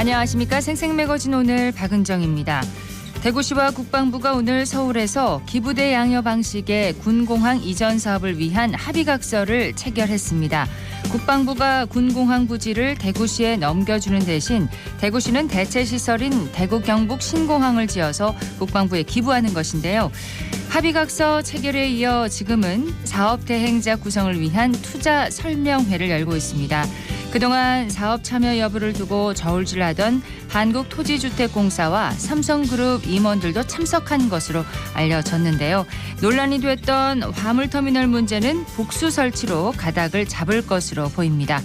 안녕하십니까. 생생매거진 오늘 박은정입니다. 대구시와 국방부가 오늘 서울에서 기부대 양여 방식의 군공항 이전 사업을 위한 합의각서를 체결했습니다. 국방부가 군공항 부지를 대구시에 넘겨주는 대신 대구시는 대체시설인 대구 경북 신공항을 지어서 국방부에 기부하는 것인데요. 합의각서 체결에 이어 지금은 사업 대행자 구성을 위한 투자 설명회를 열고 있습니다. 그동안 사업 참여 여부를 두고 저울질하던 한국토지주택공사와 삼성그룹 임원들도 참석한 것으로 알려졌는데요. 논란이 됐던 화물터미널 문제는 복수 설치로 가닥을 잡을 것으로 보입니다.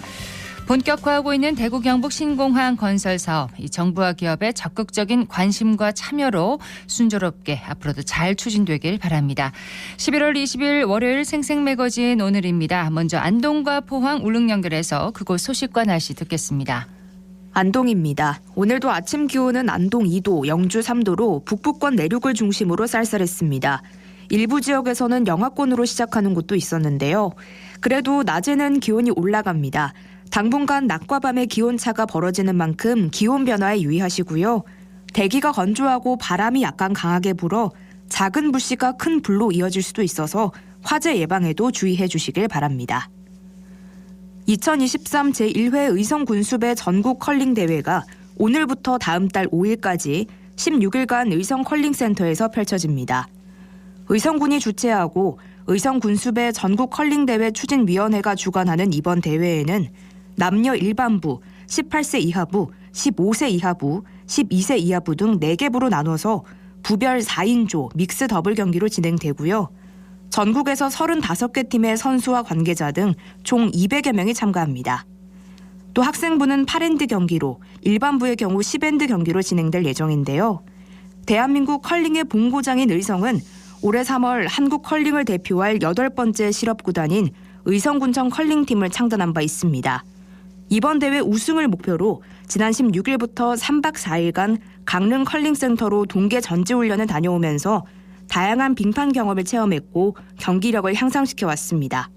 본격화하고 있는 대구 경북 신공항 건설 사업, 이 정부와 기업의 적극적인 관심과 참여로 순조롭게 앞으로도 잘 추진되길 바랍니다. 11월 20일 월요일 생생매거진 오늘입니다. 먼저 안동과 포항 울릉 연결해서 그곳 소식과 날씨 듣겠습니다. 안동입니다. 오늘도 아침 기온은 안동 2도, 영주 3도로 북부권 내륙을 중심으로 쌀쌀했습니다. 일부 지역에서는 영하권으로 시작하는 곳도 있었는데요. 그래도 낮에는 기온이 올라갑니다. 당분간 낮과 밤의 기온차가 벌어지는 만큼 기온 변화에 유의하시고요. 대기가 건조하고 바람이 약간 강하게 불어 작은 불씨가 큰 불로 이어질 수도 있어서 화재 예방에도 주의해 주시길 바랍니다. 2023 제1회 의성군수배 전국 컬링 대회가 오늘부터 다음 달 5일까지 16일간 의성컬링센터에서 펼쳐집니다. 의성군이 주최하고 의성군수배 전국 컬링 대회 추진위원회가 주관하는 이번 대회에는 남녀 일반부, 18세 이하부, 15세 이하부, 12세 이하부 등 4개 부로 나눠서 부별 4인조 믹스 더블 경기로 진행되고요. 전국에서 35개 팀의 선수와 관계자 등 총 200여 명이 참가합니다. 또 학생부는 8엔드 경기로, 일반부의 경우 10엔드 경기로 진행될 예정인데요. 대한민국 컬링의 본고장인 의성은 올해 3월 한국 컬링을 대표할 8번째 실업구단인 의성군청 컬링팀을 창단한 바 있습니다. 이번 대회 우승을 목표로 지난 16일부터 3박 4일간 강릉 컬링센터로 동계 전지훈련을 다녀오면서 다양한 빙판 경험을 체험했고 경기력을 향상시켜 왔습니다.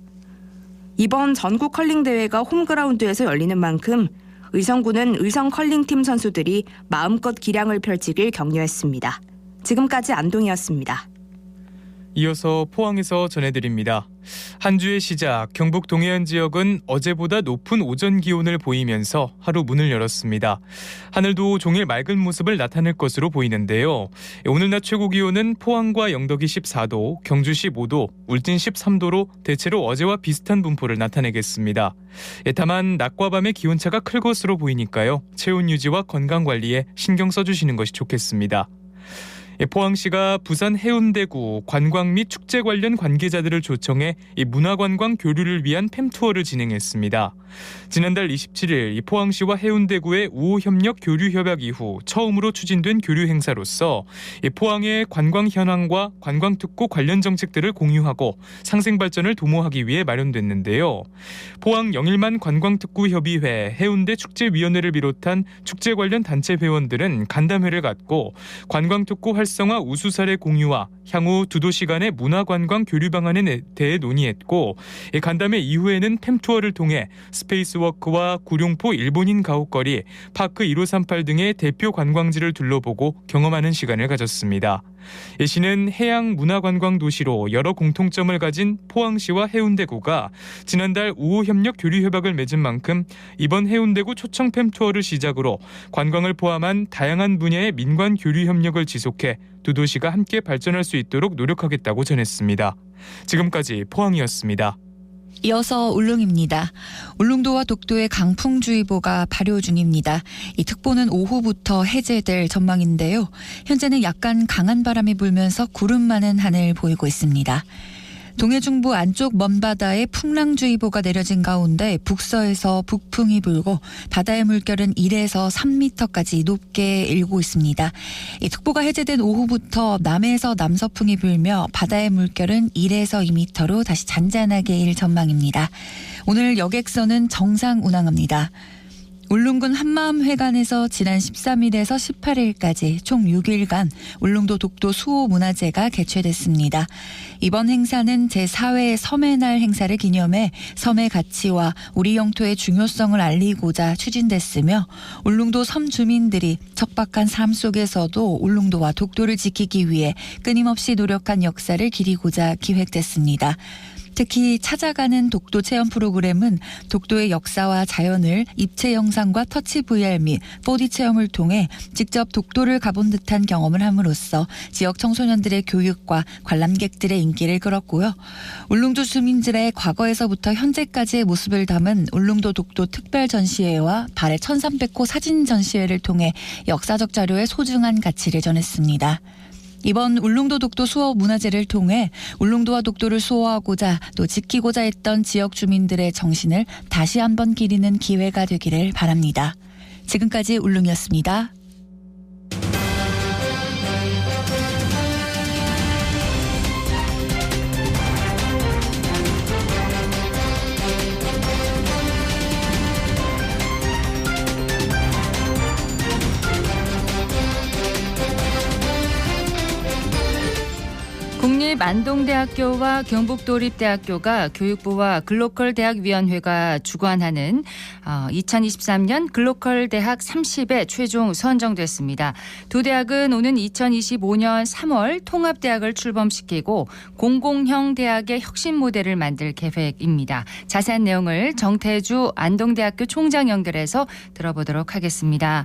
이번 전국 컬링 대회가 홈그라운드에서 열리는 만큼 의성군은 의성 컬링팀 선수들이 마음껏 기량을 펼치길 격려했습니다. 지금까지 안동이었습니다. 이어서 포항에서 전해드립니다. 한 주의 시작, 경북 동해안 지역은 어제보다 높은 오전 기온을 보이면서 하루 문을 열었습니다. 하늘도 종일 맑은 모습을 나타낼 것으로 보이는데요. 오늘 낮 최고 기온은 포항과 영덕이 14도, 경주 15도, 울진 13도로 대체로 어제와 비슷한 분포를 나타내겠습니다. 다만 낮과 밤의 기온차가 클 것으로 보이니까요. 체온 유지와 건강 관리에 신경 써주시는 것이 좋겠습니다. 포항시가 부산 해운대구 관광 및 축제 관련 관계자들을 초청해 문화관광 교류를 위한 팸투어를 진행했습니다. 지난달 27일 포항시와 해운대구의 우호협력 교류협약 이후 처음으로 추진된 교류 행사로서 포항의 관광 현황과 관광특구 관련 정책들을 공유하고 상생 발전을 도모하기 위해 마련됐는데요. 포항 영일만 관광특구협의회, 해운대 축제위원회를 비롯한 축제 관련 단체 회원들은 간담회를 갖고 관광특구 활성화 우수 사례 공유와 향후 두 도시 간의 문화관광 교류 방안에 대해 논의했고, 간담회 이후에는 팸투어를 통해 스페이스워크와 구룡포 일본인 가옥거리, 파크 1538 등의 대표 관광지를 둘러보고 경험하는 시간을 가졌습니다. 시는 해양 문화관광 도시로 여러 공통점을 가진 포항시와 해운대구가 지난달 우호협력 교류협약을 맺은 만큼 이번 해운대구 초청 팸투어를 시작으로 관광을 포함한 다양한 분야의 민관 교류 협력을 지속해 두 도시가 함께 발전할 수 있도록 노력하겠다고 전했습니다. 지금까지 포항이었습니다. 이어서 울릉입니다. 울릉도와 독도에 강풍주의보가 발효 중입니다. 이 특보는 오후부터 해제될 전망인데요. 현재는 약간 강한 바람이 불면서 구름 많은 하늘 보이고 있습니다. 동해중부 안쪽 먼바다에 풍랑주의보가 내려진 가운데 북서에서 북풍이 불고 바다의 물결은 1에서 3m까지 높게 일고 있습니다. 이 특보가 해제된 오후부터 남해에서 남서풍이 불며 바다의 물결은 1에서 2m로 다시 잔잔하게 일 전망입니다. 오늘 여객선은 정상 운항합니다. 울릉군 한마음회관에서 지난 13일에서 18일까지 총 6일간 울릉도 독도 수호 문화제가 개최됐습니다. 이번 행사는 제4회 섬의 날 행사를 기념해 섬의 가치와 우리 영토의 중요성을 알리고자 추진됐으며 울릉도 섬 주민들이 척박한 삶 속에서도 울릉도와 독도를 지키기 위해 끊임없이 노력한 역사를 기리고자 기획됐습니다. 특히 찾아가는 독도 체험 프로그램은 독도의 역사와 자연을 입체 영상과 터치 VR 및 4D 체험을 통해 직접 독도를 가본 듯한 경험을 함으로써 지역 청소년들의 교육과 관람객들의 인기를 끌었고요. 울릉도 주민들의 과거에서부터 현재까지의 모습을 담은 울릉도 독도 특별 전시회와 발해 1300호 사진 전시회를 통해 역사적 자료의 소중한 가치를 전했습니다. 이번 울릉도 독도 수호 문화제를 통해 울릉도와 독도를 수호하고자 또 지키고자 했던 지역 주민들의 정신을 다시 한번 기리는 기회가 되기를 바랍니다. 지금까지 울릉이었습니다. 국립안동대학교와 경북도립대학교가 교육부와 글로컬대학위원회가 주관하는 2023년 글로컬대학 30에 최종 선정됐습니다. 두 대학은 오는 2025년 3월 통합대학을 출범시키고 공공형 대학의 혁신 모델을 만들 계획입니다. 자세한 내용을 정태주 안동대학교 총장 연결해서 들어보도록 하겠습니다.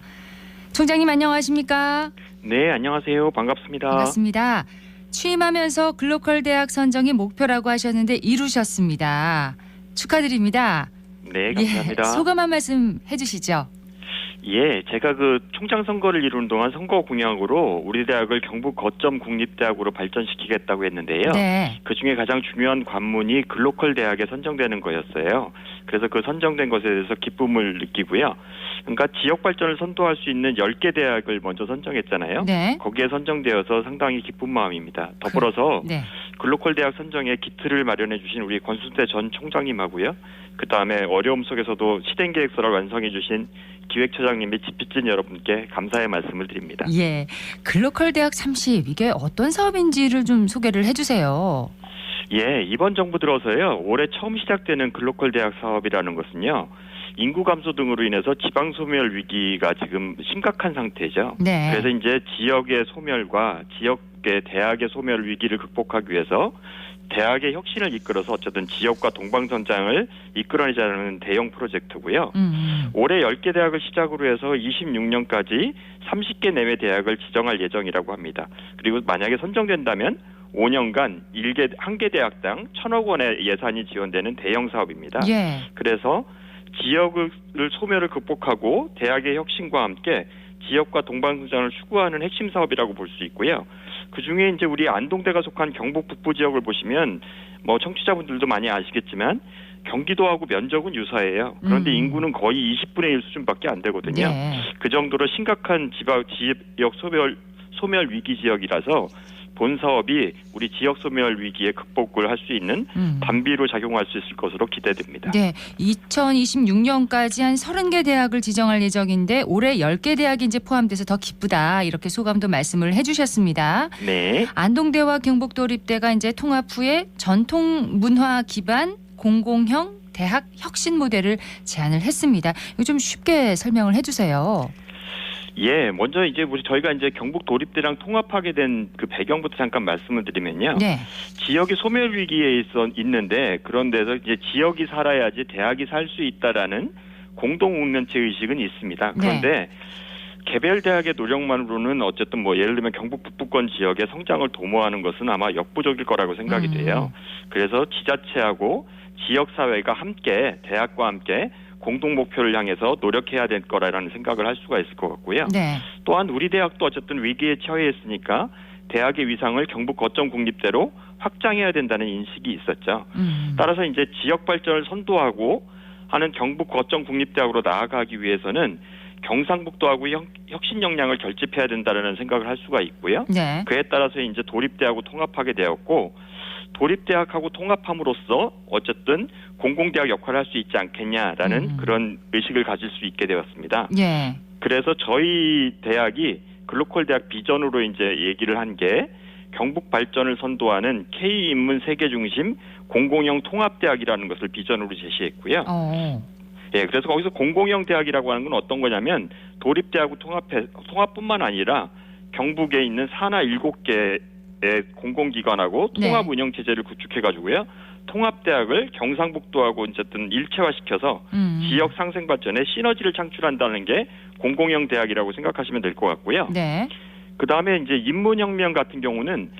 총장님 안녕하십니까? 네, 안녕하세요. 반갑습니다. 반갑습니다. 취임하면서 글로컬 대학 선정이 목표라고 하셨는데 이루셨습니다. 축하드립니다. 네, 감사합니다. 예, 소감 한 말씀 해주시죠. 예, 제가 그 총장 선거를 이루는 동안 선거 공약으로 우리 대학을 경북 거점 국립대학으로 발전시키겠다고 했는데요. 네. 그중에 가장 중요한 관문이 글로컬 대학에 선정되는 거였어요. 그래서 그 선정된 것에 대해서 기쁨을 느끼고요. 그러니까 지역 발전을 선도할 수 있는 10개 대학을 먼저 선정했잖아요. 네. 거기에 선정되어서 상당히 기쁜 마음입니다. 더불어서 네. 글로컬 대학 선정에 기틀을 마련해 주신 우리 권순태 전 총장님하고요. 그다음에 어려움 속에서도 실행 계획서를 완성해 주신 기획처장님 및 집필진 여러분께 감사의 말씀을 드립니다. 예, 글로컬 대학 30 이게 어떤 사업인지를 좀 소개를 해주세요. 예, 이번 정부 들어서요. 올해 처음 시작되는 글로컬 대학 사업이라는 것은요. 인구 감소 등으로 인해서 지방 소멸 위기가 지금 심각한 상태죠. 네. 그래서 이제 지역의 소멸과 지역의 대학의 소멸 위기를 극복하기 위해서 대학의 혁신을 이끌어서 어쨌든 지역과 동방선장을 이끌어내자는 대형 프로젝트고요. 올해 10개 대학을 시작으로 해서 26년까지 30개 내외 대학을 지정할 예정이라고 합니다. 그리고 만약에 선정된다면 5년간 1개 대학당 1,000억 원의 예산이 지원되는 대형 사업입니다. 예. 그래서 지역을 소멸을 극복하고 대학의 혁신과 함께 지역과 동방선장을 추구하는 핵심 사업이라고 볼 수 있고요. 그중에 이제 우리 안동대가 속한 경북 북부 지역을 보시면 뭐 청취자분들도 많이 아시겠지만 경기도하고 면적은 유사해요. 그런데 인구는 거의 20분의 1 수준밖에 안 되거든요. 네. 그 정도로 심각한 지역 소멸 위기 지역이라서 본 사업이 우리 지역 소멸 위기에 극복을 할 수 있는 단비로 작용할 수 있을 것으로 기대됩니다. 네, 2026년까지 한 30개 대학을 지정할 예정인데 올해 10개 대학이 이제 포함돼서 더 기쁘다 이렇게 소감도 말씀을 해주셨습니다. 네. 안동대와 경북도립대가 이제 통합 후에 전통 문화 기반 공공형 대학 혁신 모델을 제안을 했습니다. 이거 좀 쉽게 설명을 해주세요. 예, 먼저 이제 저희가 이제 경북 도립대랑 통합하게 된 그 배경부터 잠깐 말씀을 드리면요. 네. 지역이 소멸 위기에 있는데 그런 데서 이제 지역이 살아야지 대학이 살 수 있다라는 공동 운명체 의식은 있습니다. 그런데 개별 대학의 노력만으로는 어쨌든 뭐 예를 들면 경북 북부권 지역의 성장을 도모하는 것은 아마 역부족일 거라고 생각이 돼요. 그래서 지자체하고 지역 사회가 함께 대학과 함께 공동 목표를 향해서 노력해야 될 거라는 생각을 할 수가 있을 것 같고요. 네. 또한 우리 대학도 어쨌든 위기에 처해 있으니까 대학의 위상을 경북 거점 국립대로 확장해야 된다는 인식이 있었죠. 따라서 이제 지역 발전을 선도하고 하는 경북 거점 국립대학으로 나아가기 위해서는 경상북도하고 혁신 역량을 결집해야 된다는 생각을 할 수가 있고요. 네. 그에 따라서 이제 도립대하고 통합하게 되었고 도립대학하고 통합함으로써 어쨌든 공공대학 역할을 할 수 있지 않겠냐라는 그런 의식을 가질 수 있게 되었습니다. 예. 그래서 저희 대학이 글로컬 대학 비전으로 이제 얘기를 한 게 경북 발전을 선도하는 K 인문 세계 중심 공공형 통합대학이라는 것을 비전으로 제시했고요. 예, 그래서 거기서 공공형 대학이라고 하는 건 어떤 거냐면 도립대하고 통합뿐만 아니라 경북에 있는 산하 7개의 공공기관하고 통합 운영 체제를 구축해가지고요. 통합대학을 경상북도하고 어쨌든 일체화시켜서 지역 상생 발전에 시너지를 창출한다는 게 공공형 대학이라고 생각하시면 될 것 같고요. 네. 그 다음에 이제 인문혁명 같은 경우는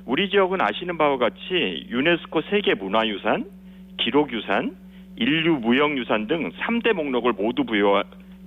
우리 지역은 아시는 바와 같이 유네스코 세계 문화유산, 기록유산, 인류 무형유산 등 3대 목록을 모두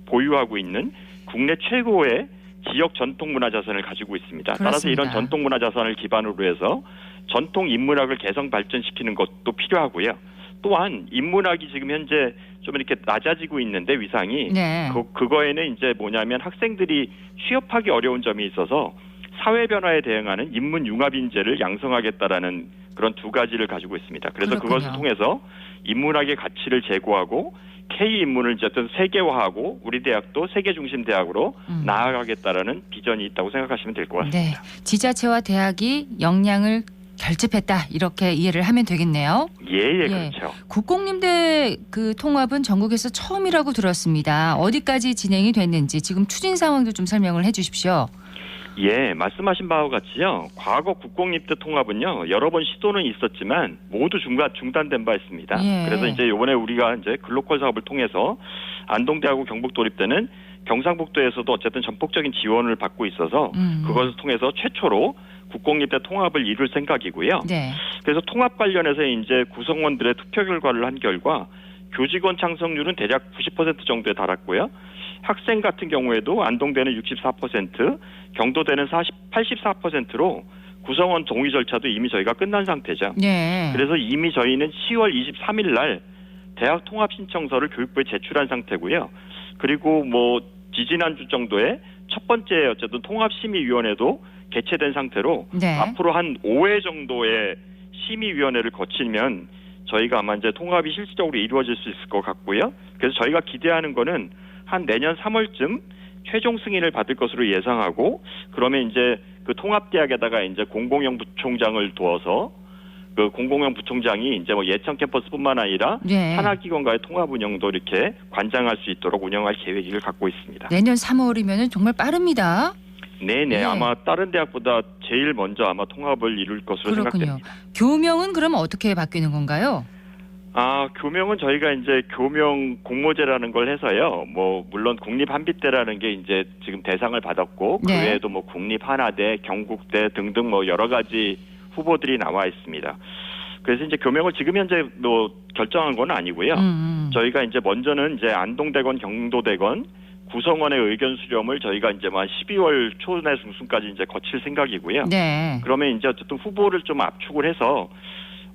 보유하고 있는 국내 최고의 지역 전통문화자산을 가지고 있습니다. 그렇습니다. 따라서 이런 전통문화자산을 기반으로 해서 전통 인문학을 개성 발전시키는 것도 필요하고요. 또한 인문학이 지금 현재 좀 이렇게 낮아지고 있는데 위상이 네. 그거에는 이제 뭐냐면 학생들이 취업하기 어려운 점이 있어서 사회 변화에 대응하는 인문 융합 인재를 양성하겠다라는 그런 두 가지를 가지고 있습니다. 그래서 그렇군요. 그것을 통해서 인문학의 가치를 제고하고 K 인문을 어쨌든 세계화하고 우리 대학도 세계 중심 대학으로 나아가겠다라는 비전이 있다고 생각하시면 될 것 같습니다. 네. 지자체와 대학이 역량을 결집했다 이렇게 이해를 하면 되겠네요. 예, 그렇죠. 국공립대 그 통합은 전국에서 처음이라고 들었습니다. 어디까지 진행이 됐는지 지금 추진 상황도 좀 설명을 해주십시오. 예, 말씀하신 바와 같이요. 과거 국공립대 통합은요, 여러 번 시도는 있었지만 모두 중단된 바 있습니다. 예. 그래서 이제 이번에 우리가 이제 글로컬 사업을 통해서 안동대하고 경북도립대는 경상북도에서도 어쨌든 전폭적인 지원을 받고 있어서 그것을 통해서 최초로 국공립대 통합을 이룰 생각이고요. 네. 그래서 통합 관련해서 이제 구성원들의 투표 결과를 한 결과 교직원 창성률은 대략 90% 정도에 달았고요. 학생 같은 경우에도 안동대는 64%, 경도대는 84%로 구성원 동의 절차도 이미 저희가 끝난 상태죠. 네. 그래서 이미 저희는 10월 23일 날 대학 통합 신청서를 교육부에 제출한 상태고요. 그리고 뭐 지지난주 정도에 첫 번째 어쨌든 통합심의위원회도 개최된 상태로 네. 앞으로 한 5회 정도의 심의위원회를 거치면 저희가 아마 이제 통합이 실질적으로 이루어질 수 있을 것 같고요. 그래서 저희가 기대하는 거는 한 내년 3월쯤 최종 승인을 받을 것으로 예상하고 그러면 이제 그 통합대학에다가 이제 공공형 부총장을 두어서 그 공공형 부총장이 이제 뭐 예천 캠퍼스뿐만 아니라 네. 산하기관과의 통합 운영도 이렇게 관장할 수 있도록 운영할 계획을 갖고 있습니다. 내년 3월이면 정말 빠릅니다. 네네. 네. 아마 다른 대학보다 제일 먼저 아마 통합을 이룰 것으로 그렇군요. 생각됩니다. 교명은 그럼 어떻게 바뀌는 건가요? 교명은 저희가 이제 교명 공모제라는 걸 해서요. 뭐 물론 국립한빛대라는 게 이제 지금 대상을 받았고 네. 그 외에도 뭐 국립하나대, 경국대 등등 뭐 여러 가지 후보들이 나와 있습니다. 그래서 이제 교명을 지금 현재 뭐 결정한 건 아니고요. 저희가 이제 먼저는 이제 안동대건, 경도대건 구성원의 의견 수렴을 저희가 이제 막 12월 초내 중순까지 이제 거칠 생각이고요. 네. 그러면 이제 어쨌든 후보를 좀 압축을 해서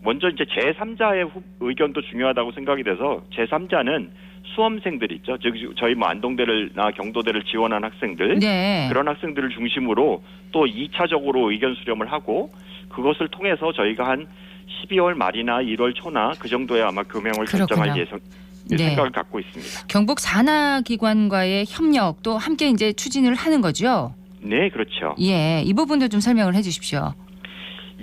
먼저 이제 제3자의 의견도 중요하다고 생각이 돼서 제3자는 수험생들 있죠. 즉 저희 뭐 안동대나 경도대를 지원한 학생들 네. 그런 학생들을 중심으로 또 2차적으로 의견 수렴을 하고 그것을 통해서 저희가 한 12월 말이나 1월 초나 그 정도에 아마 교명을 결정할 그렇군요. 생각을 갖고 있습니다. 경북 산하기관과의 협력도 함께 이제 추진을 하는 거죠. 네, 그렇죠. 예, 이 부분도 좀 설명을 해주십시오.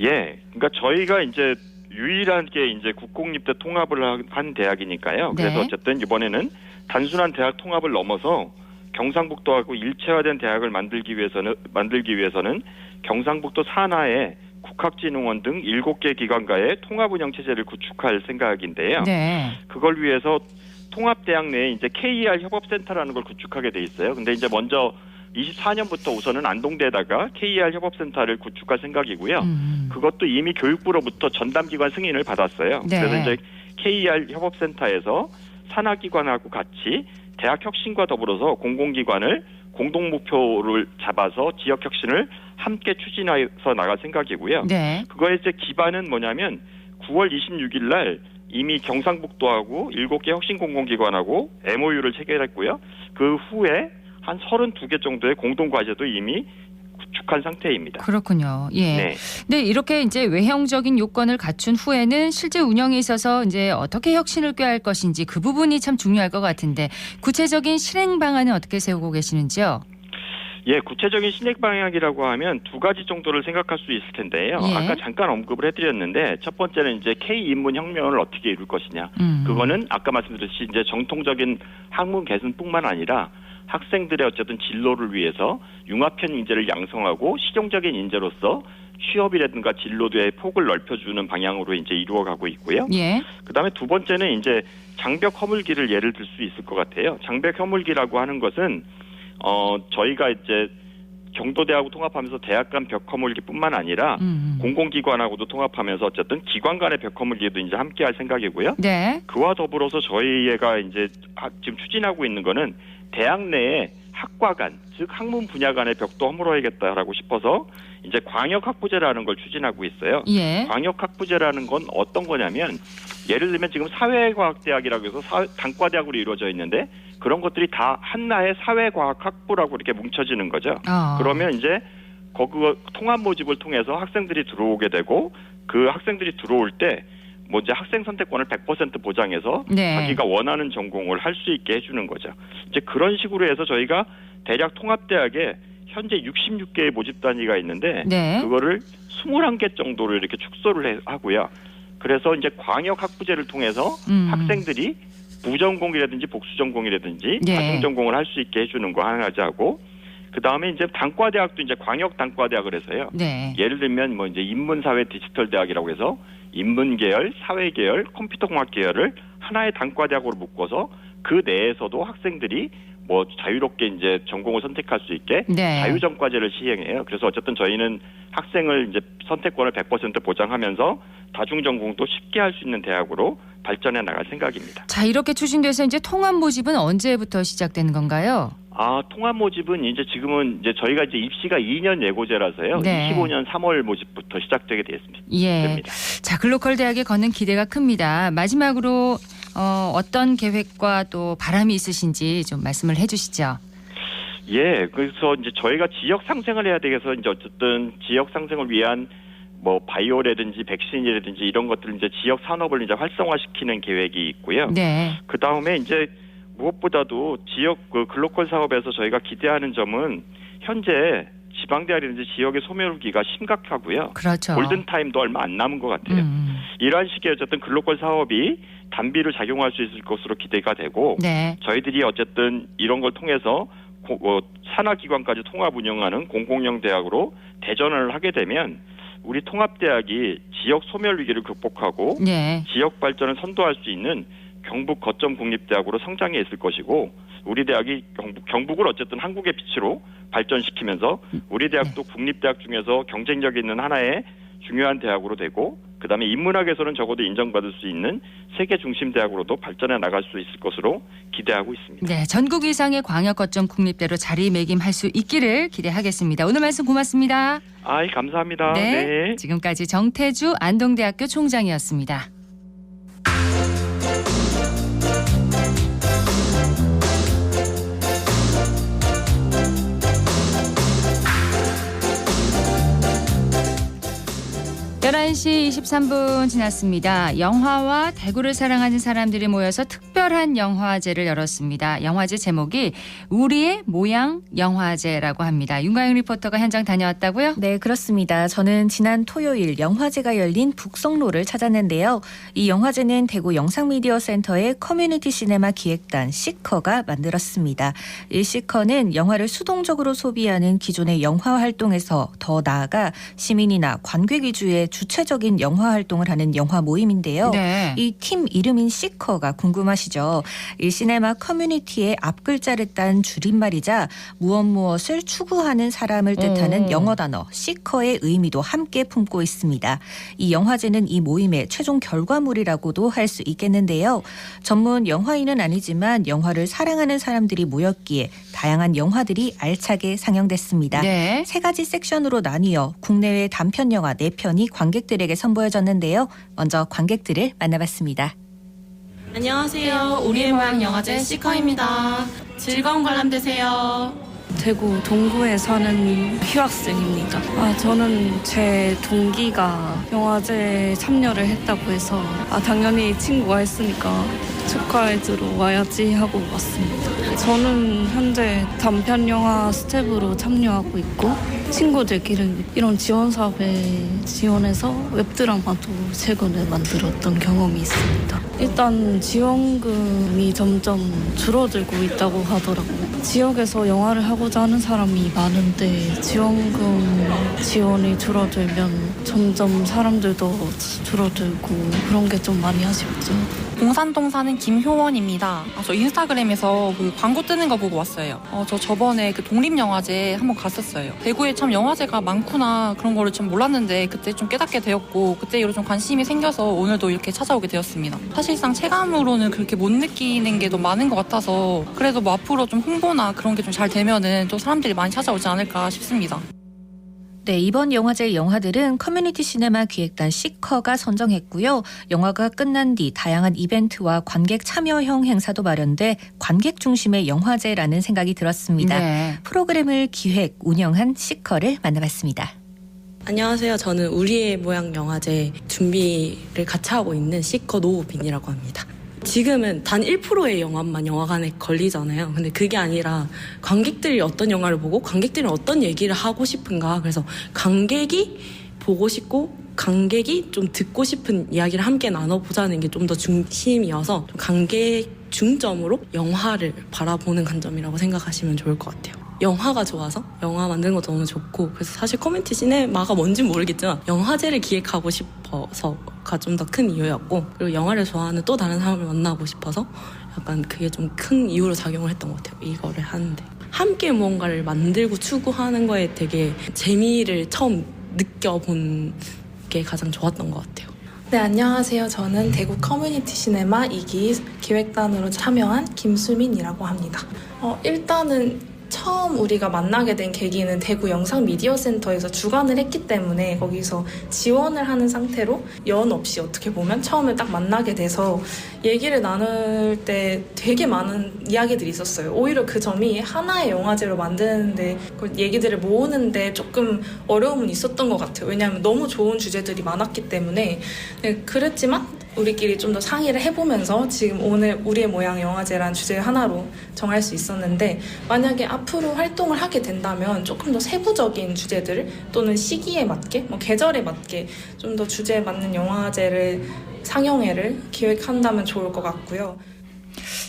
예, 그러니까 저희가 이제 유일하게 이제 국공립대 통합을 한 대학이니까요. 그래서 네. 어쨌든 이번에는 단순한 대학 통합을 넘어서 경상북도하고 일체화된 대학을 만들기 위해서는 경상북도 산하에 국학진흥원 등 7개 기관과의 통합 운영 체제를 구축할 생각인데요. 네. 그걸 위해서 통합대학 내에 이제 KER 협업센터라는 걸 구축하게 돼 있어요. 근데 이제 먼저 24년부터 우선은 안동대에다가 KER 협업센터를 구축할 생각이고요. 그것도 이미 교육부로부터 전담기관 승인을 받았어요. 네. 그래서 이제 KER 협업센터에서 산하기관하고 같이 대학 혁신과 더불어서 공공기관을 공동 목표를 잡아서 지역 혁신을 함께 추진해서 나갈 생각이고요. 네. 그거의 이제 기반은 뭐냐면 9월 26일 날 이미 경상북도하고 7개 혁신공공기관하고 MOU를 체결했고요. 그 후에 한 32개 정도의 공동과제도 이미 축한 상태입니다. 그렇군요. 예. 네. 근데 이렇게 이제 외형적인 요건을 갖춘 후에는 실제 운영에 있어서 이제 어떻게 혁신을 꾀할 것인지 그 부분이 참 중요할 것 같은데 구체적인 실행 방안은 어떻게 세우고 계시는지요? 예, 구체적인 신획 방향이라고 하면 두 가지 정도를 생각할 수 있을 텐데요. 예. 아까 잠깐 언급을 해드렸는데 첫 번째는 이제 K 인문 혁명을 어떻게 이룰 것이냐. 그거는 아까 말씀드렸듯이 이제 정통적인 학문 개선뿐만 아니라 학생들의 어쨌든 진로를 위해서 융합형 인재를 양성하고 실용적인 인재로서 취업이라든가 진로도의 폭을 넓혀주는 방향으로 이제 이루어가고 있고요. 예. 그다음에 두 번째는 이제 장벽 허물기를 예를 들 수 있을 것 같아요. 장벽 허물기라고 하는 것은 저희가 이제 경도대하고 통합하면서 대학 간 벽 허물기뿐만 아니라 공공기관하고도 통합하면서 어쨌든 기관 간의 벽 허물기도 이제 함께할 생각이고요. 네. 그와 더불어서 저희가 이제 지금 추진하고 있는 거는 대학 내에 학과 간, 즉 학문 분야 간의 벽도 허물어야겠다라고 싶어서 이제 광역학부제라는 걸 추진하고 있어요. 예. 광역학부제라는 건 어떤 거냐면 예를 들면 지금 사회과학대학이라고 해서 단과대학으로 이루어져 있는데 그런 것들이 다 한나의 사회과학학부라고 이렇게 뭉쳐지는 거죠. 그러면 이제 그 통합 모집을 통해서 학생들이 들어오게 되고 그 학생들이 들어올 때 뭐 이제 학생 선택권을 100% 보장해서 네. 자기가 원하는 전공을 할 수 있게 해주는 거죠. 이제 그런 식으로 해서 저희가 대략 통합대학에 현재 66개의 모집 단위가 있는데 네. 그거를 21개 정도를 이렇게 축소를 하고요. 그래서 이제 광역학부제를 통해서 학생들이 부전공이라든지 복수전공이라든지 네. 다중전공을 할 수 있게 해주는 거 하나지 하고 그다음에 이제 단과대학도 이제 광역단과대학을 해서요. 네. 예를 들면 뭐 이제 인문사회 디지털대학이라고 해서 인문계열, 사회계열, 컴퓨터공학계열을 하나의 단과대학으로 묶어서 그 내에서도 학생들이 뭐 자유롭게 이제 전공을 선택할 수 있게 네. 자유전과제를 시행해요. 그래서 어쨌든 저희는 학생을 이제 선택권을 100% 보장하면서 다중전공도 쉽게 할 수 있는 대학으로 발전해 나갈 생각입니다. 자, 이렇게 추진돼서 이제 통합 모집은 언제부터 시작되는 건가요? 통합 모집은 이제 지금은 이제 저희가 이제 입시가 2년 예고제라서요. 네. 25년 3월 모집부터 시작되게 되었습니다. 예. 자, 글로컬 대학에 걷는 기대가 큽니다. 마지막으로 어떤 계획과 또 바람이 있으신지 좀 말씀을 해주시죠. 예, 그래서 이제 저희가 지역 상생을 해야 되겠어 이제 어쨌든 지역 상생을 위한 뭐 바이오라든지 백신이라든지 이런 것들 이제 지역 산업을 이제 활성화시키는 계획이 있고요. 네. 그 다음에 이제 무엇보다도 지역 그 글로컬 사업에서 저희가 기대하는 점은 현재 지방대학이라든지 지역의 소멸기가 심각하고요. 그렇죠. 골든타임도 얼마 안 남은 것 같아요. 이러한 식의 어쨌든 글로컬 사업이 단비를 작용할 수 있을 것으로 기대가 되고 네. 저희들이 어쨌든 이런 걸 통해서 산하기관까지 통합 운영하는 공공형 대학으로 대전을 하게 되면 우리 통합대학이 지역 소멸 위기를 극복하고 네. 지역 발전을 선도할 수 있는 경북 거점 국립대학으로 성장해 있을 것이고 우리 대학이 경북을 어쨌든 한국의 빛으로 발전시키면서 우리 대학도 국립대학 중에서 경쟁력 있는 하나의 중요한 대학으로 되고 그다음에 인문학에서는 적어도 인정받을 수 있는 세계 중심 대학으로도 발전해 나갈 수 있을 것으로 기대하고 있습니다. 네, 전국 이상의 광역 거점 국립대로 자리매김할 수 있기를 기대하겠습니다. 오늘 말씀 고맙습니다. 감사합니다. 네. 네. 지금까지 정태주 안동대학교 총장이었습니다. (11시 23분) 지났습니다. 영화와 대구를 사랑하는 사람들이 모여서 특별한 영화제를 열었습니다. 영화제 제목이 우리의 모양 영화제라고 합니다. 윤가영 리포터가 현장 다녀왔다고요? 네, 그렇습니다. 저는 지난 토요일 영화제가 열린 북성로를 찾았는데요. 이 영화제는 대구 영상미디어센터의 커뮤니티 시네마 기획단 시커가 만들었습니다. 이 시커는 영화를 수동적으로 소비하는 기존의 영화 활동에서 더 나아가 시민이나 관객 위주의 주체적인 영화 활동을 하는 영화 모임인데요. 네. 이 팀 이름인 시커가 궁금하시죠? 이 시네마 커뮤니티의 앞글자를 딴 줄임말이자 무엇을 추구하는 사람을 뜻하는 영어 단어 시커의 의미도 함께 품고 있습니다. 이 영화제는 이 모임의 최종 결과물이라고도 할 수 있겠는데요. 전문 영화인은 아니지만 영화를 사랑하는 사람들이 모였기에 다양한 영화들이 알차게 상영됐습니다. 네. 3가지 섹션으로 나뉘어 국내외 단편 영화 4편이 관객들에게 선보여졌는데요. 먼저 관객들을 만나봤습니다. 안녕하세요. 우리의 모양 영화제 시커입니다. 즐거운 관람 되세요. 대구 동구에 사는 휴학생입니다. 저는 제 동기가 영화제에 참여를 했다고 해서 당연히 친구가 했으니까 축하해주러 와야지 하고 왔습니다. 저는 현재 단편 영화 스텝으로 참여하고 있고 친구들끼리 이런 지원 사업에 지원해서 웹드라마도 최근에 만들었던 경험이 있습니다. 일단 지원금이 점점 줄어들고 있다고 하더라고요. 지역에서 영화를 하고자 하는 사람이 많은데 지원금 지원이 줄어들면 점점 사람들도 줄어들고 그런 게 좀 많이 아쉽죠. 봉산동 사는 김효원입니다. 저 인스타그램에서 그 광고 뜨는 거 보고 왔어요. 저 저번에 그 독립영화제 한번 갔었어요. 대구에 참 영화제가 많구나 그런 거를 좀 몰랐는데 그때 좀 깨닫게 되었고 그때 이후로 좀 관심이 생겨서 오늘도 이렇게 찾아오게 되었습니다. 사실상 체감으로는 그렇게 못 느끼는 게 너무 많은 것 같아서 그래도 뭐 앞으로 좀 홍보나 그런 게 좀 잘 되면은 또 사람들이 많이 찾아오지 않을까 싶습니다. 네, 이번 영화제 영화들은 커뮤니티 시네마 기획단 시커가 선정했고요. 영화가 끝난 뒤 다양한 이벤트와 관객 참여형 행사도 마련돼 관객 중심의 영화제라는 생각이 들었습니다. 네. 프로그램을 기획, 운영한 시커를 만나봤습니다. 안녕하세요. 저는 우리의 모양 영화제 준비를 같이 하고 있는 시커 노우빈이라고 합니다. 지금은 단 1%의 영화만 영화관에 걸리잖아요. 근데 그게 아니라 관객들이 어떤 영화를 보고 관객들이 어떤 얘기를 하고 싶은가. 그래서 관객이 보고 싶고 관객이 좀 듣고 싶은 이야기를 함께 나눠보자는 게 좀 더 중심이어서 관객 중점으로 영화를 바라보는 관점이라고 생각하시면 좋을 것 같아요. 영화가 좋아서 영화 만드는 것도 너무 좋고 그래서 사실 커뮤니티 시네마가 뭔지는 모르겠지만 영화제를 기획하고 싶어서가 좀 더 큰 이유였고 그리고 영화를 좋아하는 또 다른 사람을 만나고 싶어서 약간 그게 좀 큰 이유로 작용을 했던 것 같아요. 이거를 하는데 함께 무언가를 만들고 추구하는 거에 되게 재미를 처음 느껴본 게 가장 좋았던 것 같아요. 네, 안녕하세요. 저는 대구 커뮤니티 시네마 2기 기획단으로 참여한 김수민이라고 합니다. 일단은 처음 우리가 만나게 된 계기는 대구 영상미디어센터에서 주관을 했기 때문에 거기서 지원을 하는 상태로 연 없이 어떻게 보면 처음에 딱 만나게 돼서 얘기를 나눌 때 되게 많은 이야기들이 있었어요. 오히려 그 점이 하나의 영화제로 만드는데 그 얘기들을 모으는데 조금 어려움은 있었던 것 같아요. 왜냐하면 너무 좋은 주제들이 많았기 때문에. 네, 그랬지만 우리끼리 좀 더 상의를 해보면서 지금 오늘 우리의 모양 영화제라는 주제 하나로 정할 수 있었는데 만약에 앞으로 활동을 하게 된다면 조금 더 세부적인 주제들을 또는 시기에 맞게 계절에 맞게 좀 더 주제에 맞는 영화제를 상영회를 기획한다면 좋을 것 같고요.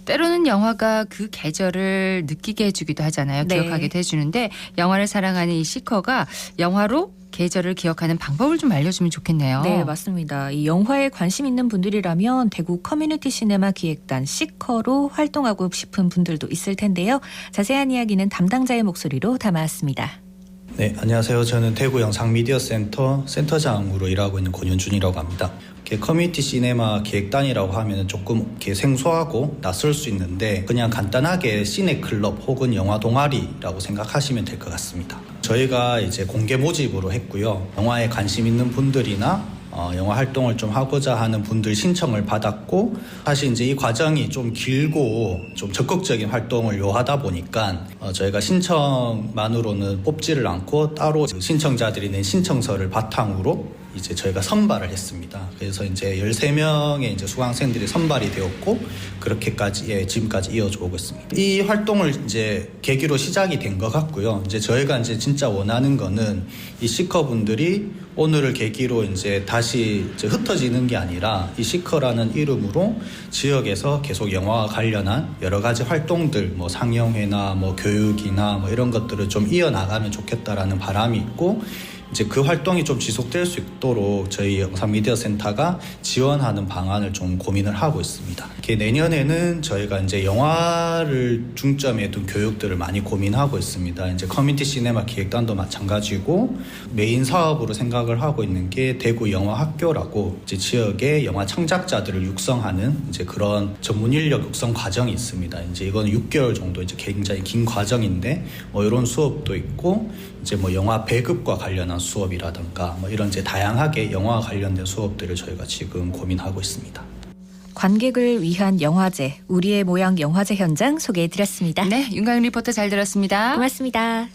때로는 영화가 그 계절을 느끼게 해주기도 하잖아요. 네. 기억하게 해주는데 영화를 사랑하는 이 시커가 영화로 계절을 기억하는 방법을 좀 알려주면 좋겠네요. 네, 맞습니다. 이 영화에 관심 있는 분들이라면 대구 커뮤니티 시네마 기획단 시커로 활동하고 싶은 분들도 있을 텐데요. 자세한 이야기는 담당자의 목소리로 담아왔습니다. 네, 안녕하세요. 저는 대구 영상미디어센터 센터장으로 일하고 있는 권현준이라고 합니다. 커뮤니티 시네마 기획단이라고 하면 조금 이렇게 생소하고 낯설 수 있는데 그냥 간단하게 시네클럽 혹은 영화 동아리라고 생각하시면 될 것 같습니다. 저희가 이제 공개 모집으로 했고요. 영화에 관심 있는 분들이나 영화 활동을 좀 하고자 하는 분들 신청을 받았고 사실 이제 이 과정이 좀 길고 좀 적극적인 활동을 요하다 보니까 저희가 신청만으로는 뽑지를 않고 따로 신청자들이 낸 신청서를 바탕으로 이제 저희가 선발을 했습니다. 그래서 이제 13명의 이제 수강생들이 선발이 되었고 그렇게까지 지금까지 이어져 오고 있습니다. 이 활동을 이제 계기로 시작이 된 것 같고요. 이제 저희가 이제 진짜 원하는 거는 이 시커분들이 오늘을 계기로 이제 다시 이제 흩어지는 게 아니라 이 시커라는 이름으로 지역에서 계속 영화와 관련한 여러 가지 활동들, 상영회나 교육이나 이런 것들을 좀 이어나가면 좋겠다라는 바람이 있고 이제 그 활동이 좀 지속될 수 있도록 저희 영상미디어센터가 지원하는 방안을 좀 고민을 하고 있습니다. 내년에는 저희가 이제 영화를 중점에 둔 교육들을 많이 고민하고 있습니다. 이제 커뮤니티 시네마 기획단도 마찬가지고 메인 사업으로 생각을 하고 있는 게 대구 영화학교라고 이제 지역의 영화 창작자들을 육성하는 이제 그런 전문 인력 육성 과정이 있습니다. 이제 이건 6개월 정도 이제 굉장히 긴 과정인데 이런 수업도 있고 이제 영화 배급과 관련한 수업이라든가 이런 이제 다양하게 영화와 관련된 수업들을 저희가 지금 고민하고 있습니다. 관객을 위한 영화제, 우리의 모양 영화제 현장 소개해드렸습니다. 네, 윤가영 리포터 잘 들었습니다. 고맙습니다.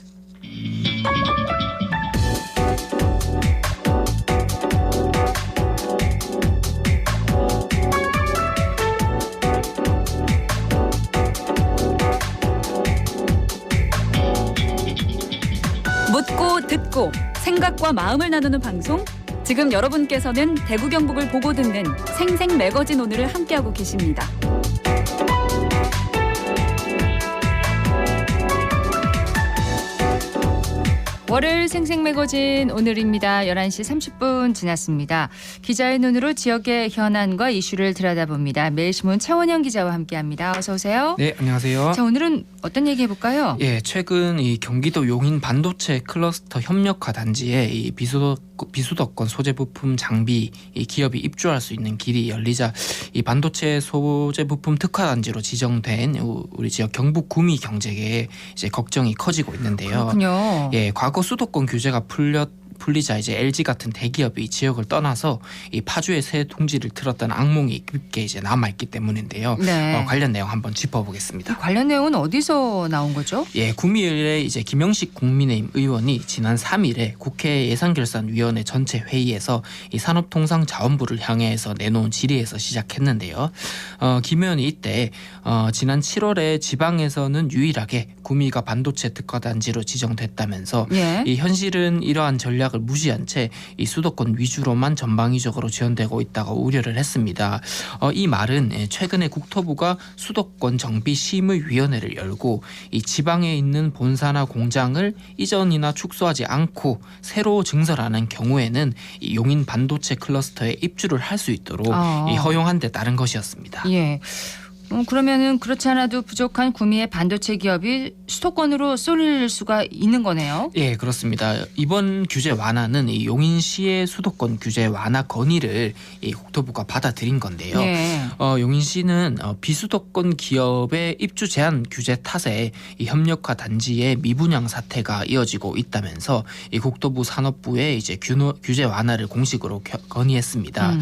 묻고 듣고 생각과 마음을 나누는 방송. 지금 여러분께서는 대구 경북을 보고 듣는 생생 매거진 오늘을 함께하고 계십니다. 월요일 생생매거진 오늘입니다. 11시 30분 지났습니다. 기자의 눈으로 지역의 현안과 이슈를 들여다봅니다. 매일신문 최원영 기자와 함께합니다. 어서 오세요. 네, 안녕하세요. 자, 오늘은 어떤 얘기 해볼까요? 예, 최근 이 경기도 용인 반도체 클러스터 협력화 단지에 이 비수도권 소재 부품 장비 이 기업이 입주할 수 있는 길이 열리자 이 반도체 소재 부품 특화 단지로 지정된 우리 지역 경북 구미 경제계에 이제 걱정이 커지고 있는데요. 그렇군요. 예, 과거 수도권 규제가 풀리자 이제 LG 같은 대기업이 지역을 떠나서 이 파주에 새 둥지를 틀었다는 악몽이 깊게 이제 남아있기 때문인데요. 네. 관련 내용 한번 짚어보겠습니다. 관련 내용은 어디서 나온 거죠? 예, 구미일에 이제 김영식 국민의힘 의원이 지난 3일에 국회 예산결산위원회 전체 회의에서 이 산업통상자원부를 향해서 내놓은 질의에서 시작했는데요. 김 의원이 이때 지난 7월에 지방에서는 유일하게 구미가 반도체 특화단지로 지정됐다면서 예. 이 현실은 이러한 전략을 무시한 채 이 수도권 위주로만 전방위적으로 지원되고 있다고 우려를 했습니다. 이 말은 최근에 국토부가 수도권 정비 심의위원회를 열고 이 지방에 있는 본사나 공장을 이전이나 축소하지 않고 새로 증설하는 경우에는 이 용인 반도체 클러스터에 입주를 할 수 있도록 이 허용한 데 따른 것이었습니다. 예. 그러면은 그렇지 않아도 부족한 구미의 반도체 기업이 수도권으로 쏠릴 수가 있는 거네요. 예, 그렇습니다. 이번 규제 완화는 이 용인시의 수도권 규제 완화 건의를 이 국토부가 받아들인 건데요. 예. 용인시는 비수도권 기업의 입주 제한 규제 탓에 이 협력화 단지의 미분양 사태가 이어지고 있다면서 이 국토부 산업부에 이제 규제 완화를 공식으로 건의했습니다.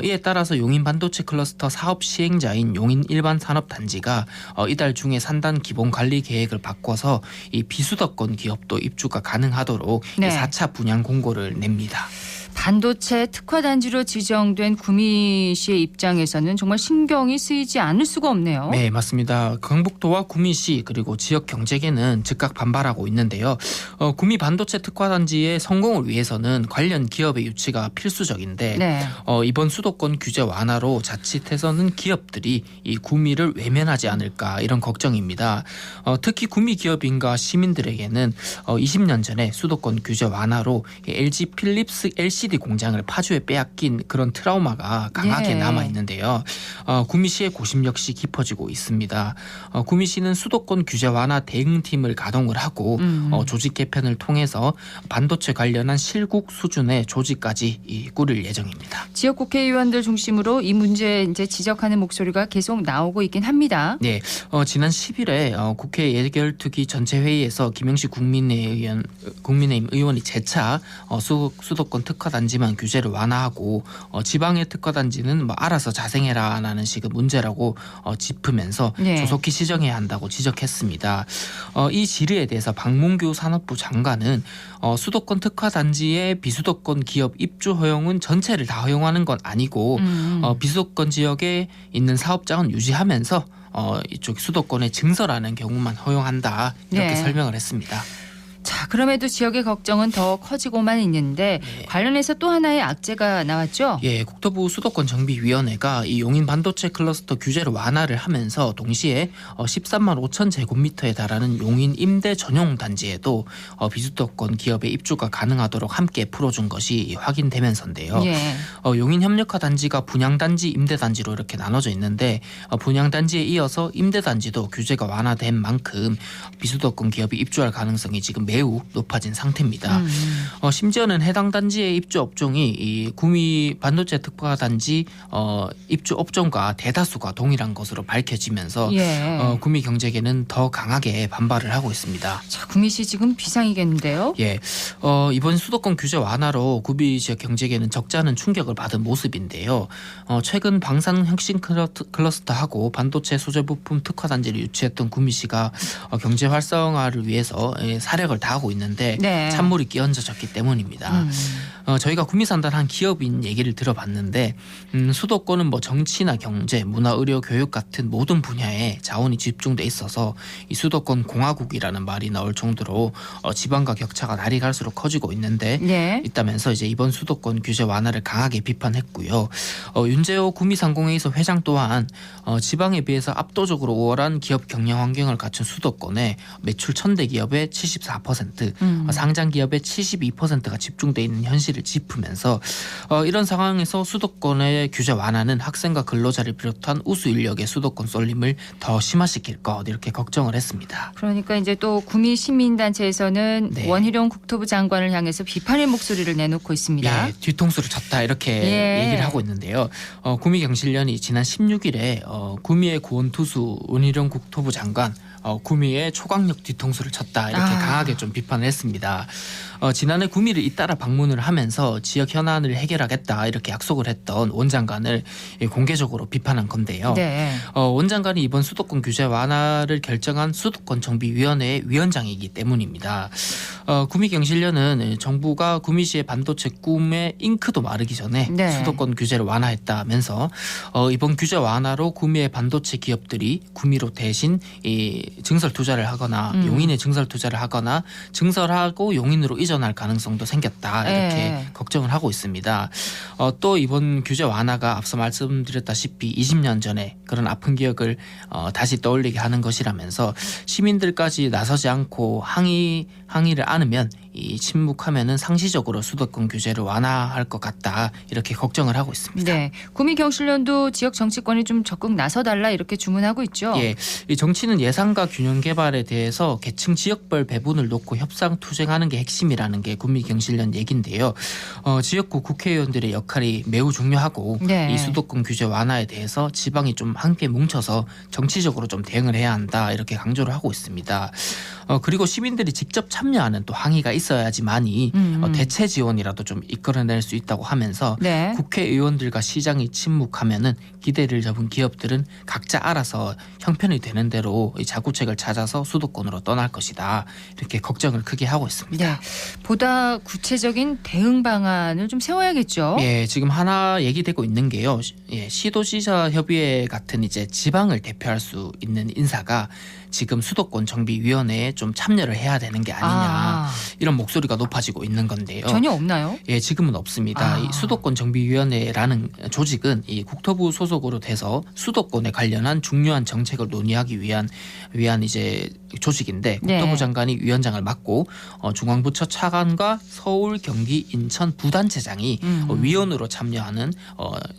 이에 따라서 용인 반도체 클러스터 사업 시행자인 용인 일반 산업단지가 이달 중에 산단 기본 관리 계획을 바꿔서 이 비수도권 기업도 입주가 가능하도록 네. 4차 분양 공고를 냅니다. 반도체 특화단지로 지정된 구미시의 입장에서는 정말 신경이 쓰이지 않을 수가 없네요. 네, 맞습니다. 경북도와 구미시 그리고 지역 경제계는 즉각 반발하고 있는데요. 구미 반도체 특화단지의 성공을 위해서는 관련 기업의 유치가 필수적인데 네. 이번 수도권 규제 완화로 자칫해서는 기업들이 이 구미를 외면하지 않을까 이런 걱정입니다. 특히 구미 기업인과 시민들에게는 20년 전에 수도권 규제 완화로 LG 필립스 LCD 공장을 파주에 빼앗긴 그런 트라우마가 강하게 남아 있는데요. 구미시의 고심 역시 깊어지고 있습니다. 구미시는 수도권 규제 완화 대응팀을 가동을 하고 조직 개편을 통해서 반도체 관련한 실국 수준의 조직까지 꾸릴 예정입니다. 지역 국회의원들 중심으로 이 문제 이제 지적하는 목소리가 계속 나오고 있긴 합니다. 네, 지난 10일에 국회 예결특위 전체 회의에서 김영식 국민의힘 의원이 재차 수도권 특화단지만 규제를 완화하고 지방의 특화단지는 뭐 알아서 자생해라라는 식의 문제라고 짚으면서 네. 조속히 시정해야 한다고 지적했습니다. 이 질의에 대해서 박문규 산업부 장관은 수도권 특화단지의 비수도권 기업 입주 허용은 전체를 다 허용하는 건 아니고 비수도권 지역에 있는 사업장은 유지하면서 이쪽 수도권에 증설하는 경우만 허용한다 이렇게 네. 설명을 했습니다. 자, 그럼에도 지역의 걱정은 더 커지고만 있는데 관련해서 또 하나의 악재가 나왔죠? 예, 국토부 수도권 정비위원회가 이 용인 반도체 클러스터 규제를 완화를 하면서 동시에 13만 5천 제곱미터에 달하는 용인 임대 전용 단지에도 비수도권 기업의 입주가 가능하도록 함께 풀어준 것이 확인되면서인데요. 예. 용인 협력화 단지가 분양단지, 임대단지로 이렇게 나눠져 있는데 분양단지에 이어서 임대단지도 규제가 완화된 만큼 비수도권 기업이 입주할 가능성이 지금 매우 매우 높아진 상태입니다. 심지어는 해당 단지의 입주 업종이 이 구미 반도체 특화 단지 입주 업종과 대다수가 동일한 것으로 밝혀지면서 구미 경제계는 더 강하게 반발을 하고 있습니다. 자, 구미시 지금 비상이겠는데요? 예, 이번 수도권 규제 완화로 구미 지역 경제계는 적잖은 충격을 받은 모습인데요. 최근 방산 혁신 클러스터하고 반도체 소재 부품 특화 단지를 유치했던 구미시가 경제 활성화를 위해서 사력을 다하고 있는데 찬물이 끼얹어졌기 때문입니다. 저희가 구미 산단 한 기업인 얘기를 들어봤는데 수도권은 뭐 정치나 경제, 문화, 의료, 교육 같은 모든 분야에 자원이 집중돼 있어서 이 수도권 공화국이라는 말이 나올 정도로 지방과 격차가 날이 갈수록 커지고 있는데 있다면서 이제 이번 수도권 규제 완화를 강하게 비판했고요. 윤재호 구미상공회의소 회장 또한 지방에 비해서 압도적으로 우월한 기업 경영 환경을 갖춘 수도권에 매출 1000대 기업의 74%, 상장 기업의 72%가 집중돼 있는 현실을 짚으면서 이런 상황에서 수도권의 규제 완화는 학생과 근로자를 비롯한 우수 인력의 수도권 쏠림을 더 심화시킬 것 이렇게 걱정을 했습니다. 그러니까 이제 또 구미 시민단체에서는 원희룡 국토부 장관을 향해서 비판의 목소리를 내놓고 있습니다. 예, 뒤통수를 쳤다 이렇게 얘기를 하고 있는데요. 구미경실련이 지난 16일에 구미의 구원투수 원희룡 국토부 장관 구미의 초강력 뒤통수를 쳤다 이렇게 강하게 좀 비판을 했습니다. 지난해 구미를 잇따라 방문을 하면서 지역 현안을 해결하겠다 이렇게 약속을 했던 원 장관을 공개적으로 비판한 건데요. 원 장관이 이번 수도권 규제 완화를 결정한 수도권정비위원회의 위원장이기 때문입니다. 구미경실련은 정부가 구미시의 반도체 꿈의 잉크도 마르기 전에 수도권 규제를 완화했다면서 이번 규제 완화로 구미의 반도체 기업들이 구미로 대신 증설 투자를 하거나 용인에 증설 투자를 하거나 증설하고 용인으로 이전할 가능성도 생겼다 이렇게 걱정을 하고 있습니다. 또 이번 규제 완화가 앞서 말씀드렸다시피 20년 전에 그런 아픈 기억을 다시 떠올리게 하는 것이라면서 시민들까지 나서지 않고 항의를 안으면 침묵하면은 상시적으로 수도권 규제를 완화할 것 같다 이렇게 걱정을 하고 있습니다. 구미경실련도 지역 정치권이 좀 적극 나서달라 이렇게 주문하고 있죠. 이 정치는 예산과 균형 개발에 대해서 계층 지역별 배분을 놓고 협상 투쟁하는 게 핵심이라는 게 구미경실련 얘기인데요. 지역구 국회의원들의 역할이 매우 중요하고 이 수도권 규제 완화에 대해서 지방이 좀 함께 뭉쳐서 정치적으로 좀 대응을 해야 한다 이렇게 강조를 하고 있습니다. 그리고 시민들이 직접 참여하는 또 항의가 있어야지만이 대체 지원이라도 좀 이끌어낼 수 있다고 하면서 국회의원들과 시장이 침묵하면은 기대를 접은 기업들은 각자 알아서 형편이 되는 대로 자구책을 찾아서 수도권으로 떠날 것이다 이렇게 걱정을 크게 하고 있습니다. 보다 구체적인 대응 방안을 좀 세워야겠죠. 지금 하나 얘기되고 있는 게요. 시도지사 협의회 같은 이제 지방을 대표할 수 있는 인사가 지금 수도권 정비위원회에 좀 참여를 해야 되는 게 아니냐 이런 목소리가 높아지고 있는 건데요. 전혀 없나요? 지금은 없습니다. 이 수도권 정비위원회라는 조직은 이 국토부 소속으로 돼서 수도권에 관련한 중요한 정책을 논의하기 위한 이제 조직인데 국토부 장관이 위원장을 맡고 중앙부처 차관과 서울, 경기, 인천 부단체장이 위원으로 참여하는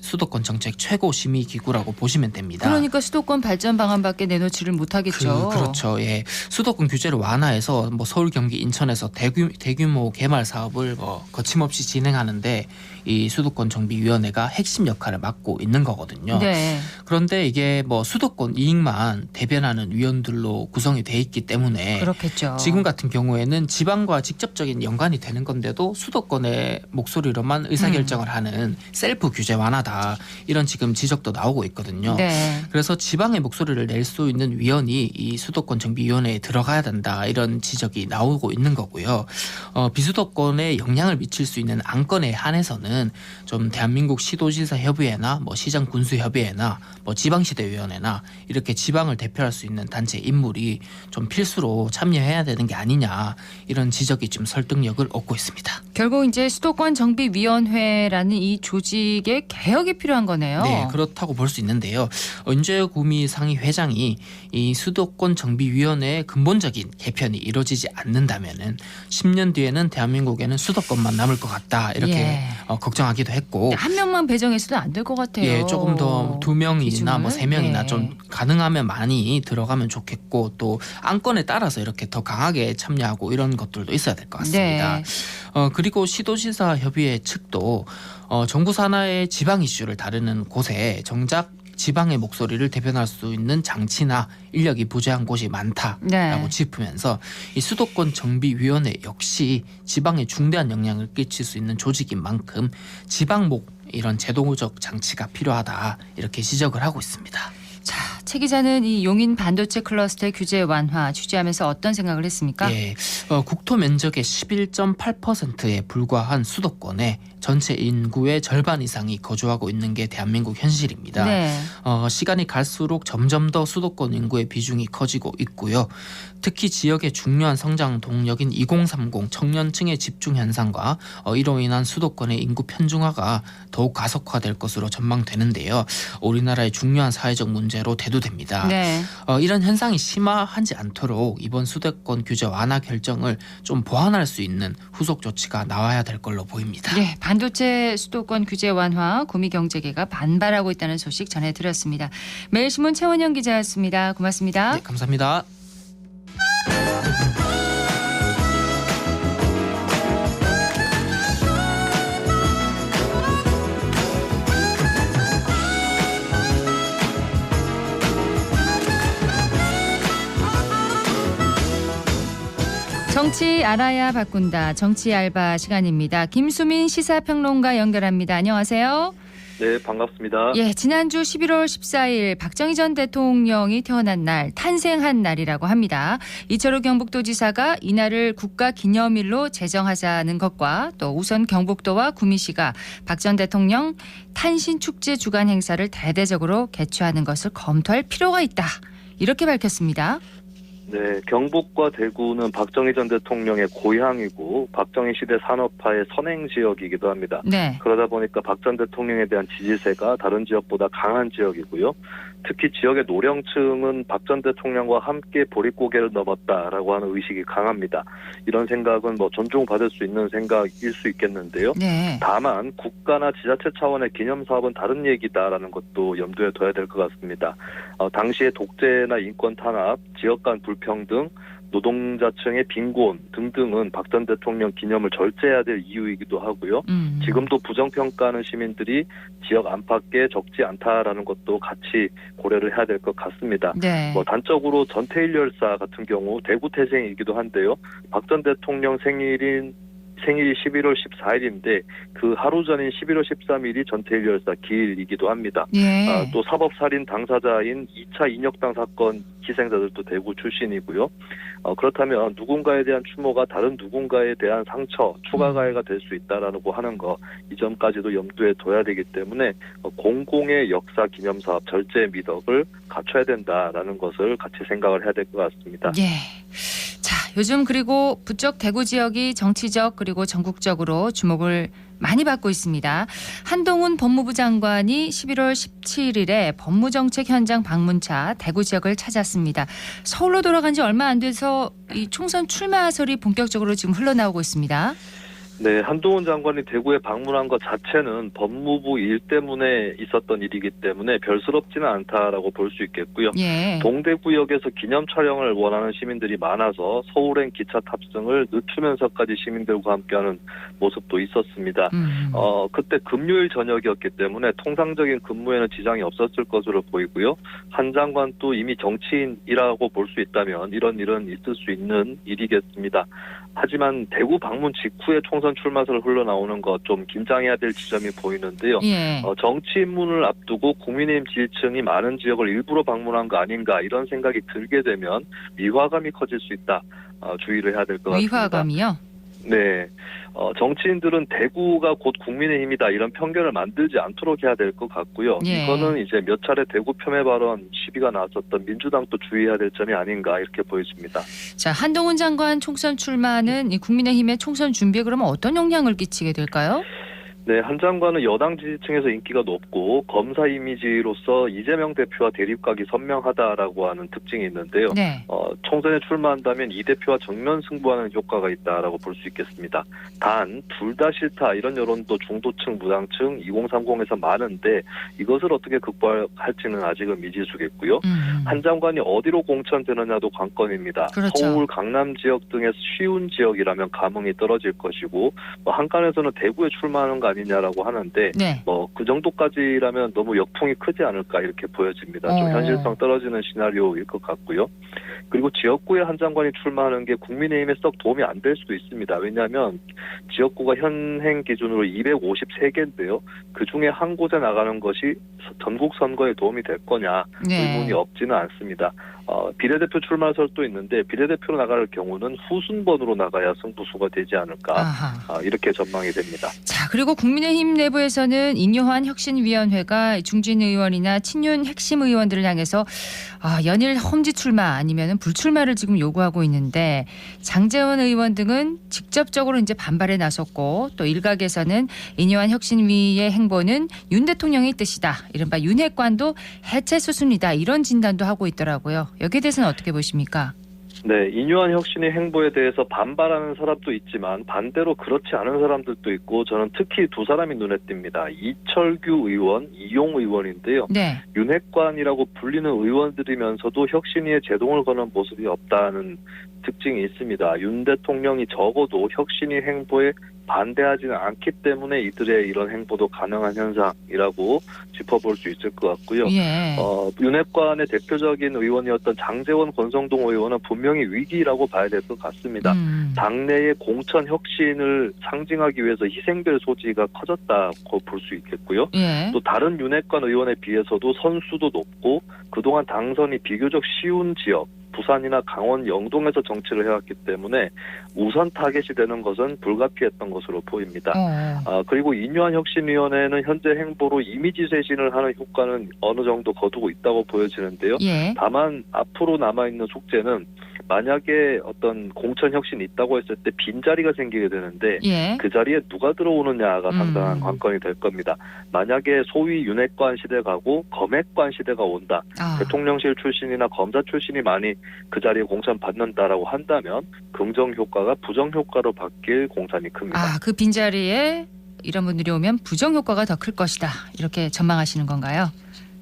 수도권 정책 최고 심의 기구라고 보시면 됩니다. 그러니까 수도권 발전 방안밖에 내놓지를 못하겠죠. 그렇죠. 수도권 규제를 완화해서 뭐 서울, 경기, 인천에서 대규모 개발 사업을 거침없이 진행하는데 이 수도권 정비위원회가 핵심 역할을 맡고 있는 거거든요. 그런데 이게 뭐 수도권 이익만 대변하는 위원들로 구성이 돼 있기 때문에 그렇겠죠. 지금 같은 경우에는 지방과 직접적인 연관이 되는 건데도 수도권의 목소리로만 의사결정을 하는 셀프 규제 완화다 이런 지금 지적도 나오고 있거든요. 그래서 지방의 목소리를 낼 수 있는 위원이 이 수도권 정비위원회에 들어가야 된다 이런 지적이 나오고 있는 거고요. 비수도권에 영향을 미칠 수 있는 안건에 한해서는 좀 대한민국 시도지사 협의회나 뭐 시장 군수 협의회나 뭐 지방시대위원회나 이렇게 지방을 대표할 수 있는 단체 인물이 좀 필수로 참여해야 되는 게 아니냐 이런 지적이 좀 설득력을 얻고 있습니다. 결국 이제 수도권 정비위원회라는 이 조직의 개혁이 필요한 거네요. 그렇다고 볼 수 있는데요. 윤재호 구미 상위 회장이 이 수도권 정비위원회의 근본적인 개편이 이루어지지 않는다면은 10년 뒤 뒤에는 대한민국에는 수도권만 남을 것 같다 이렇게 예. 걱정하기도 했고 한 명만 배정해서도 안 될 것 같아요. 예, 조금 더 2명이나 기준을? 뭐 3명이나 예. 좀 가능하면 많이 들어가면 좋겠고 또 안건에 따라서 이렇게 더 강하게 참여하고 이런 것들도 있어야 될 것 같습니다. 네. 그리고 시도지사협의회 측도 정부 산하의 지방 이슈를 다루는 곳에 정작 지방의 목소리를 대변할 수 있는 장치나 인력이 부재한 곳이 많다라고 네. 짚으면서 이 수도권 정비위원회 역시 지방에 중대한 영향을 끼칠 수 있는 조직인 만큼 지방목 이런 제도적 장치가 필요하다 이렇게 지적을 하고 있습니다. 자, 최 기자는 이 용인 반도체 클러스터의 규제 완화 취재하면서 어떤 생각을 했습니까? 예, 국토 면적의 11.8%에 불과한 수도권에 전체 인구의 절반 이상이 거주하고 있는 게 대한민국 현실입니다. 네. 시간이 갈수록 점점 더 수도권 인구의 비중이 커지고 있고요. 특히 지역의 중요한 성장 동력인 2030 청년층의 집중 현상과 이로 인한 수도권의 인구 편중화가 더욱 가속화될 것으로 전망되는데요. 우리나라의 중요한 사회적 문제로 대두됩니다. 네. 이런 현상이 심화하지 않도록 이번 수도권 규제 완화 결정을 좀 보완할 수 있는 후속 조치가 나와야 될 걸로 보입니다. 네, 반도체 수도권 규제 완화 구미경제계가 반발하고 있다는 소식 전해드렸습니다. 매일신문 최원영 기자였습니다. 고맙습니다. 네, 감사합니다. 정치 알아야 바꾼다. 정치 알바 시간입니다. 김수민 시사평론가 연결합니다. 안녕하세요. 네, 반갑습니다. 예, 지난주 11월 14일 박정희 전 대통령이 태어난 날, 탄생한 날이라고 합니다. 이철우 경북도지사가 이날을 국가기념일로 제정하자는 것과 또 우선 경북도와 구미시가 박 전 대통령 탄신축제 주간 행사를 대대적으로 개최하는 것을 검토할 필요가 있다. 이렇게 밝혔습니다. 네, 경북과 대구는 박정희 전 대통령의 고향이고 박정희 시대 산업화의 선행 지역이기도 합니다. 네. 그러다 보니까 박 전 대통령에 대한 지지세가 다른 지역보다 강한 지역이고요. 특히 지역의 노령층은 박 전 대통령과 함께 보릿고개를 넘었다라고 하는 의식이 강합니다. 이런 생각은 뭐 존중받을 수 있는 생각일 수 있겠는데요. 네. 다만 국가나 지자체 차원의 기념사업은 다른 얘기다라는 것도 염두에 둬야 될 것 같습니다. 당시의 독재나 인권 탄압, 지역 간 불평등, 노동자층의 빈곤 등등은 박 전 대통령 기념을 절제해야 될 이유이기도 하고요. 지금도 부정평가하는 시민들이 지역 안팎에 적지 않다라는 것도 같이 고려를 해야 될 것 같습니다. 네. 단적으로 전태일 열사 같은 경우 대구 태생이기도 한데요. 박 전 대통령 생일이 11월 14일인데 그 하루 전인 11월 13일이 전태일 열사 기일이기도 합니다. 예. 또 사법살인 당사자인 2차 인혁당 사건 희생자들도 대구 출신이고요. 그렇다면 누군가에 대한 추모가 다른 누군가에 대한 상처, 추가 가해가 될 수 있다라고 하는 거, 이 점까지도 염두에 둬야 되기 때문에 공공의 역사 기념 사업 절제 미덕을 갖춰야 된다라는 것을 같이 생각을 해야 될 것 같습니다. 예. 자, 요즘 그리고 부쩍 대구 지역이 정치적 그리고 전국적으로 주목을 많이 받고 있습니다. 한동훈 법무부 장관이 11월 17일에 법무정책 현장 방문차 대구 지역을 찾았습니다. 서울로 돌아간 지 얼마 안 돼서 이 총선 출마설이 본격적으로 지금 흘러나오고 있습니다. 네, 한동훈 장관이 대구에 방문한 것 자체는 법무부 일 때문에 있었던 일이기 때문에 별스럽지는 않다라고 볼 수 있겠고요. 예. 동대구역에서 기념 촬영을 원하는 시민들이 많아서 서울행 기차 탑승을 늦추면서까지 시민들과 함께하는 모습도 있었습니다. 그때 금요일 저녁이었기 때문에 통상적인 근무에는 지장이 없었을 것으로 보이고요. 한 장관도 이미 정치인이라고 볼 수 있다면 이런 일은 있을 수 있는 일이겠습니다. 하지만 대구 방문 직후에 총선 출마설을 흘러나오는 것 좀 긴장해야 될 지점이 보이는데요. 예. 정치 입문을 앞두고 국민의힘 지지층이 많은 지역을 일부러 방문한 거 아닌가 이런 생각이 들게 되면 위화감이 커질 수 있다. 주의를 해야 될 것 같습니다. 위화감이요? 네. 정치인들은 대구가 곧 국민의힘이다 이런 편견을 만들지 않도록 해야 될 것 같고요. 예. 이거는 이제 몇 차례 대구 폄훼 발언 시비가 나왔었던 민주당도 주의해야 될 점이 아닌가 이렇게 보여집니다. 자, 한동훈 장관 총선 출마는 이 국민의힘의 총선 준비에 그러면 어떤 영향을 끼치게 될까요? 네, 한 장관은 여당 지지층에서 인기가 높고 검사 이미지로서 이재명 대표와 대립각이 선명하다라고 하는 특징이 있는데요. 네. 총선에 출마한다면 이 대표와 정면 승부하는 효과가 있다라고 볼 수 있겠습니다. 단 둘 다 싫다 이런 여론도 중도층, 무당층 2030에서 많은데 이것을 어떻게 극복할지는 아직은 미지수겠고요. 한 장관이 어디로 공천되느냐도 관건입니다. 그렇죠. 서울, 강남 지역 등에서 쉬운 지역이라면 감흥이 떨어질 것이고 한간에서는 대구에 출마하는 거 아니냐라고 하는데 네. 그 정도까지라면 너무 역풍이 크지 않을까 이렇게 보여집니다. 좀 현실성 떨어지는 시나리오일 것 같고요. 그리고 지역구에 한 장관이 출마하는 게 국민의힘에 썩 도움이 안 될 수도 있습니다. 왜냐하면 지역구가 현행 기준으로 253개인데요. 그중에 한 곳에 나가는 것이 전국 선거에 도움이 될 거냐 의문이 없지는 않습니다. 비례대표 출마설도 있는데 비례대표로 나갈 경우는 후순번으로 나가야 승부수가 되지 않을까 이렇게 전망이 됩니다. 자, 그리고 국민의힘 내부에서는 인요한 혁신위원회가 중진 의원이나 친윤 핵심 의원들을 향해서 연일 험지 출마 아니면 불출마를 지금 요구하고 있는데 장제원 의원 등은 직접적으로 이제 반발에 나섰고 또 일각에서는 인요한 혁신위의 행보는 윤 대통령의 뜻이다. 이른바 윤핵관도 해체 수순이다. 이런 진단도 하고 있더라고요. 여기에 대해서는 어떻게 보십니까? 네, 인요한 혁신의 행보에 대해서 반발하는 사람도 있지만 반대로 그렇지 않은 사람들도 있고 저는 특히 두 사람이 눈에 띕니다. 이철규 의원, 이용 의원인데요. 네. 윤핵관이라고 불리는 의원들이면서도 혁신위에 제동을 거는 모습이 없다는 특징이 있습니다. 윤 대통령이 적어도 혁신위 행보에 반대하지는 않기 때문에 이들의 이런 행보도 가능한 현상이라고 짚어볼 수 있을 것 같고요. 예. 윤핵관의 대표적인 의원이었던 장제원 권성동 의원은 분명히 위기라고 봐야 될 것 같습니다. 당내의 공천 혁신을 상징하기 위해서 희생될 소지가 커졌다고 볼 수 있겠고요. 예. 또 다른 윤핵관 의원에 비해서도 선수도 높고 그동안 당선이 비교적 쉬운 지역 부산이나 강원 영동에서 정치를 해왔기 때문에 우선 타겟이 되는 것은 불가피했던 것으로 보입니다. 그리고 인요한 혁신위원회는 현재 행보로 이미지 쇄신을 하는 효과는 어느 정도 거두고 있다고 보여지는데요. 예. 다만 앞으로 남아있는 숙제는 만약에 어떤 공천 혁신이 있다고 했을 때 빈자리가 생기게 되는데 예. 그 자리에 누가 들어오느냐가 상당한 관건이 될 겁니다. 만약에 소위 윤핵관 시대 가고 검핵관 시대가 온다. 대통령실 출신이나 검사 출신이 많이 그 자리에 공천 받는다라고 한다면 긍정 효과가 부정 효과로 바뀔 공산이 큽니다. 그 빈자리에 이런 분들이 오면 부정 효과가 더 클 것이다. 이렇게 전망하시는 건가요?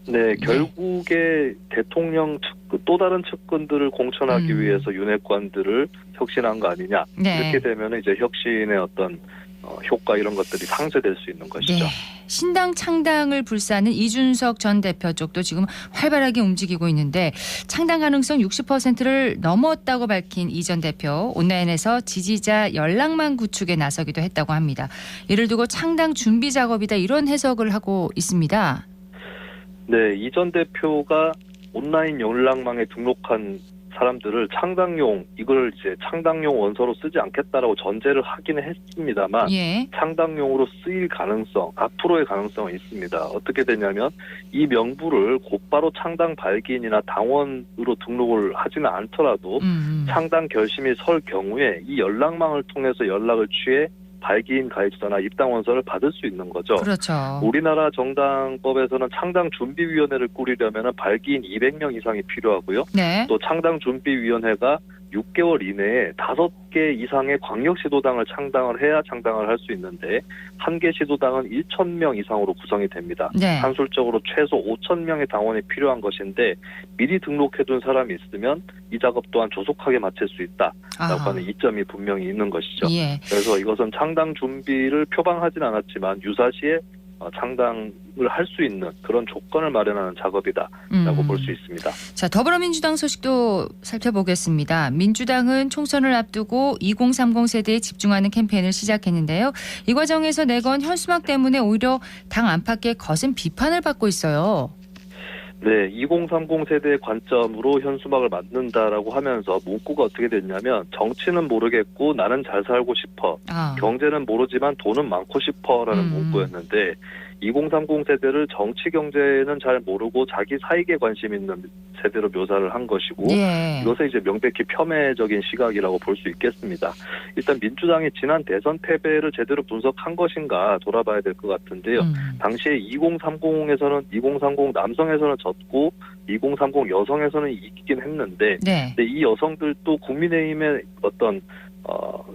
네, 결국에 대통령 또 다른 측근들을 공천하기 위해서 윤핵관들을 혁신한 거 아니냐. 네. 이렇게 되면 이제 혁신의 어떤 효과 이런 것들이 상쇄될 수 있는 것이죠. 네. 신당 창당을 불사하는 이준석 전 대표 쪽도 지금 활발하게 움직이고 있는데 창당 가능성 60%를 넘었다고 밝힌 이 전 대표 온라인에서 지지자 연락망 구축에 나서기도 했다고 합니다. 이를 두고 창당 준비 작업이다 이런 해석을 하고 있습니다. 네, 이 전 대표가 온라인 연락망에 등록한 사람들을 이걸 이제 창당용 원서로 쓰지 않겠다라고 전제를 하기는 했습니다만 창당용으로 쓰일 가능성, 앞으로의 가능성은 있습니다. 어떻게 되냐면 이 명부를 곧바로 창당 발기인이나 당원으로 등록을 하지는 않더라도 창당 결심이 설 경우에 이 연락망을 통해서 연락을 취해 발기인 가입서나 입당 원서를 받을 수 있는 거죠. 그렇죠. 우리나라 정당법에서는 창당 준비위원회를 꾸리려면 발기인 200명 이상이 필요하고요. 네. 또 창당 준비위원회가 6개월 이내에 5개 이상의 광역시도당을 창당을 해야 창당을 할 수 있는데 한 개 시도당은 1,000명 이상으로 구성이 됩니다. 네. 한술적으로 최소 5,000명의 당원이 필요한 것인데 미리 등록해둔 사람이 있으면 이 작업 또한 조속하게 마칠 수 있다라고 하는 이점이 분명히 있는 것이죠. 예. 그래서 이것은 창당 준비를 표방하진 않았지만 유사시에 창당을 할 수 있는 그런 조건을 마련하는 작업이다라고 볼 수 있습니다. 자, 더불어민주당 소식도 살펴보겠습니다. 민주당은 총선을 앞두고 2030 세대에 집중하는 캠페인을 시작했는데요. 이 과정에서 내건 현수막 때문에 오히려 당 안팎의 거센 비판을 받고 있어요. 네, 2030 세대의 관점으로 현수막을 만든다라고 하면서 문구가 어떻게 됐냐면 정치는 모르겠고 나는 잘 살고 싶어. 경제는 모르지만 돈은 많고 싶어라는 문구였는데 2030 세대를 정치 경제는 잘 모르고 자기 사익에 관심 있는 세대로 묘사를 한 것이고 예. 이것은 이제 명백히 폄훼적인 시각이라고 볼 수 있겠습니다. 일단 민주당이 지난 대선 패배를 제대로 분석한 것인가 돌아봐야 될 것 같은데요. 당시에 2030 남성에서는 졌고 2030 여성에서는 이기긴 했는데 네. 근데 이 여성들도 국민의힘의 어떤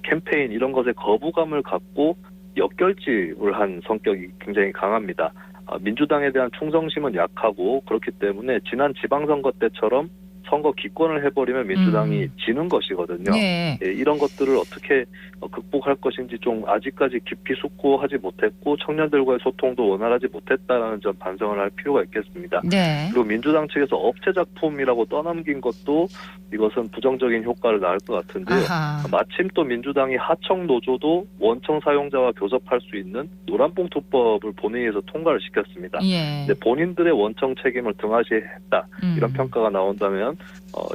캠페인 이런 것에 거부감을 갖고 역결집을 한 성격이 굉장히 강합니다. 민주당에 대한 충성심은 약하고 그렇기 때문에 지난 지방선거 때처럼 선거 기권을 해버리면 민주당이 지는 것이거든요. 네. 예, 이런 것들을 어떻게 극복할 것인지 좀 아직까지 깊이 숙고하지 못했고 청년들과의 소통도 원활하지 못했다라는 점 반성을 할 필요가 있겠습니다. 네. 그리고 민주당 측에서 업체 작품이라고 떠넘긴 것도 이것은 부정적인 효과를 낳을 것 같은데요. 아하. 마침 또 민주당이 하청 노조도 원청 사용자와 교섭할 수 있는 노란봉투법을 본회의에서 통과를 시켰습니다. 예. 근데 본인들의 원청 책임을 등하시했다 이런 평가가 나온다면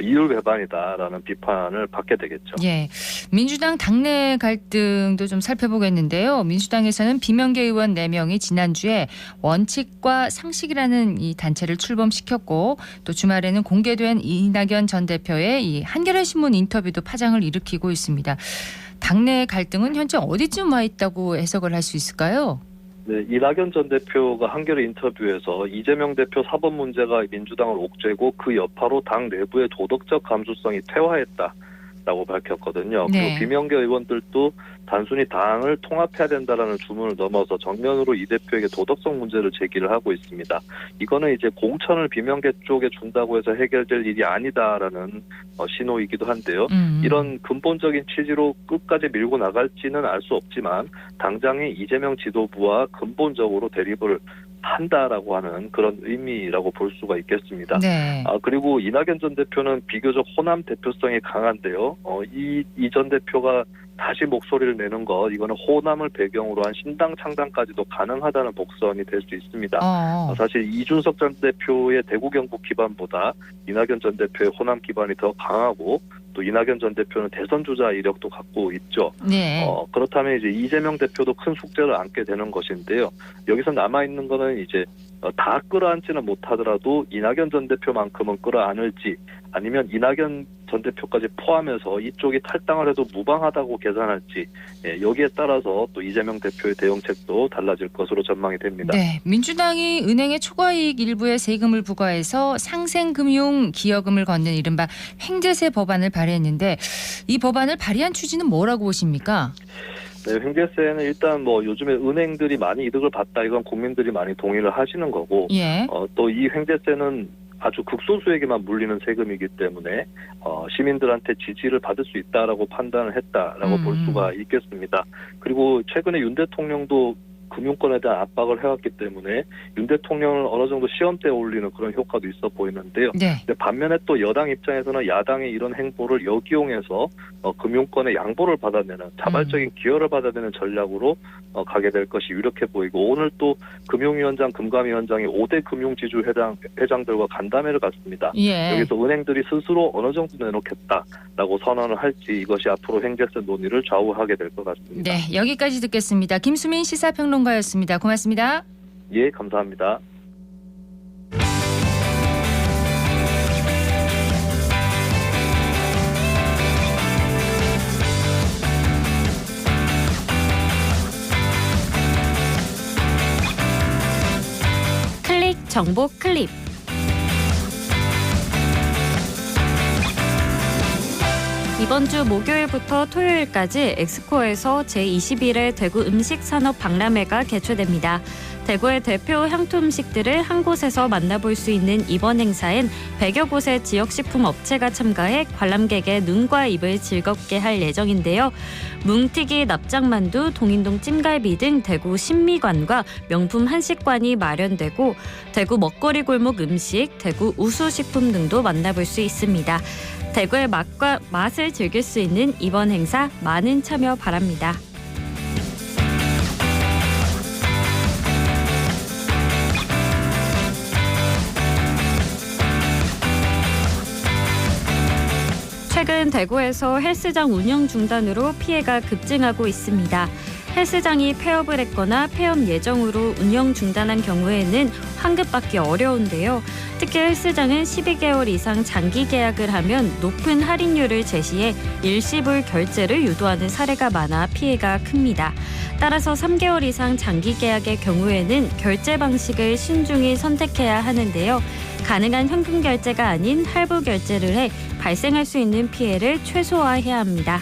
이율 배반이다라는 비판을 받게 되겠죠. 예, 민주당 당내 갈등도 좀 살펴보겠는데요. 민주당에서는 비명계 의원 4명이 지난주에 원칙과 상식이라는 이 단체를 출범시켰고 또 주말에는 공개된 이낙연 전 대표의 이 한겨레 신문 인터뷰도 파장을 일으키고 있습니다. 당내 갈등은 현재 어디쯤 와 있다고 해석을 할 수 있을까요? 네, 이낙연 전 대표가 한겨레 인터뷰에서 이재명 대표 사법 문제가 민주당을 옥죄고 그 여파로 당 내부의 도덕적 감수성이 퇴화했다라고 밝혔거든요. 네. 그리고 비명계 의원들도 단순히 당을 통합해야 된다라는 주문을 넘어서 정면으로 이 대표에게 도덕성 문제를 제기를 하고 있습니다. 이거는 이제 공천을 비명계 쪽에 준다고 해서 해결될 일이 아니다라는 신호이기도 한데요. 이런 근본적인 취지로 끝까지 밀고 나갈지는 알 수 없지만 당장의 이재명 지도부와 근본적으로 대립을 한다라고 하는 그런 의미라고 볼 수가 있겠습니다. 네. 그리고 이낙연 전 대표는 비교적 호남 대표성이 강한데요. 이 전 대표가 다시 목소리를 내는 것 이거는 호남을 배경으로 한 신당 창당까지도 가능하다는 복선이 될 수 있습니다. 사실 이준석 전 대표의 대구 경북 기반보다 이낙연 전 대표의 호남 기반이 더 강하고 또 이낙연 전 대표는 대선 주자 이력도 갖고 있죠. 네. 그렇다면 이제 이재명 대표도 큰 숙제를 안게 되는 것인데요. 여기서 남아 있는 거는 이제 다 끌어안지는 못하더라도 이낙연 전 대표만큼은 끌어안을지 아니면 이낙연 전 대표까지 포함해서 이쪽이 탈당을 해도 무방하다고 계산할지 여기에 따라서 또 이재명 대표의 대응책도 달라질 것으로 전망이 됩니다. 네, 민주당이 은행의 초과이익 일부에 세금을 부과해서 상생금융 기여금을 걷는 이른바 횡재세 법안을 발의했는데 이 법안을 발의한 취지는 뭐라고 보십니까? 네, 횡재세는 일단 뭐 요즘에 은행들이 많이 이득을 봤다 이건 국민들이 많이 동의를 하시는 거고 예. 또 이 횡재세는 아주 극소수에게만 물리는 세금이기 때문에 시민들한테 지지를 받을 수 있다라고 판단을 했다라고 볼 수가 있겠습니다. 그리고 최근에 윤 대통령도 금융권에 대한 압박을 해왔기 때문에 윤 대통령을 어느 정도 시험대에 올리는 그런 효과도 있어 보이는데요. 네. 근데 반면에 또 여당 입장에서는 야당의 이런 행보를 역이용해서 금융권의 양보를 받아내는 자발적인 기여를 받아내는 전략으로 가게 될 것이 유력해 보이고 오늘 또 금융위원장, 금감위원장이 5대 금융지주 회장들과 간담회를 갖습니다. 예. 여기서 은행들이 스스로 어느 정도 내놓겠다라고 선언을 할지 이것이 앞으로 횡재세 논의를 좌우하게 될 것 같습니다. 네, 여기까지 듣겠습니다. 김수민 시사평론가였습니다. 고맙습니다. 예, 감사합니다. 클릭 정보 클립. 이번 주 목요일부터 토요일까지 엑스코에서 제21회 대구 음식산업 박람회가 개최됩니다. 대구의 대표 향토 음식들을 한 곳에서 만나볼 수 있는 이번 행사엔 100여 곳의 지역식품 업체가 참가해 관람객의 눈과 입을 즐겁게 할 예정인데요. 뭉티기, 납작만두, 동인동 찜갈비 등 대구 신미관과 명품 한식관이 마련되고 대구 먹거리 골목 음식, 대구 우수식품 등도 만나볼 수 있습니다. 대구의 맛과 맛을 즐길 수 있는 이번 행사 많은 참여 바랍니다. 최근 대구에서 헬스장 운영 중단으로 피해가 급증하고 있습니다. 헬스장이 폐업을 했거나 폐업 예정으로 운영 중단한 경우에는 환급받기 어려운데요. 특히 헬스장은 12개월 이상 장기 계약을 하면 높은 할인율을 제시해 일시불 결제를 유도하는 사례가 많아 피해가 큽니다. 따라서 3개월 이상 장기 계약의 경우에는 결제 방식을 신중히 선택해야 하는데요. 가능한 현금 결제가 아닌 할부 결제를 해 발생할 수 있는 피해를 최소화해야 합니다.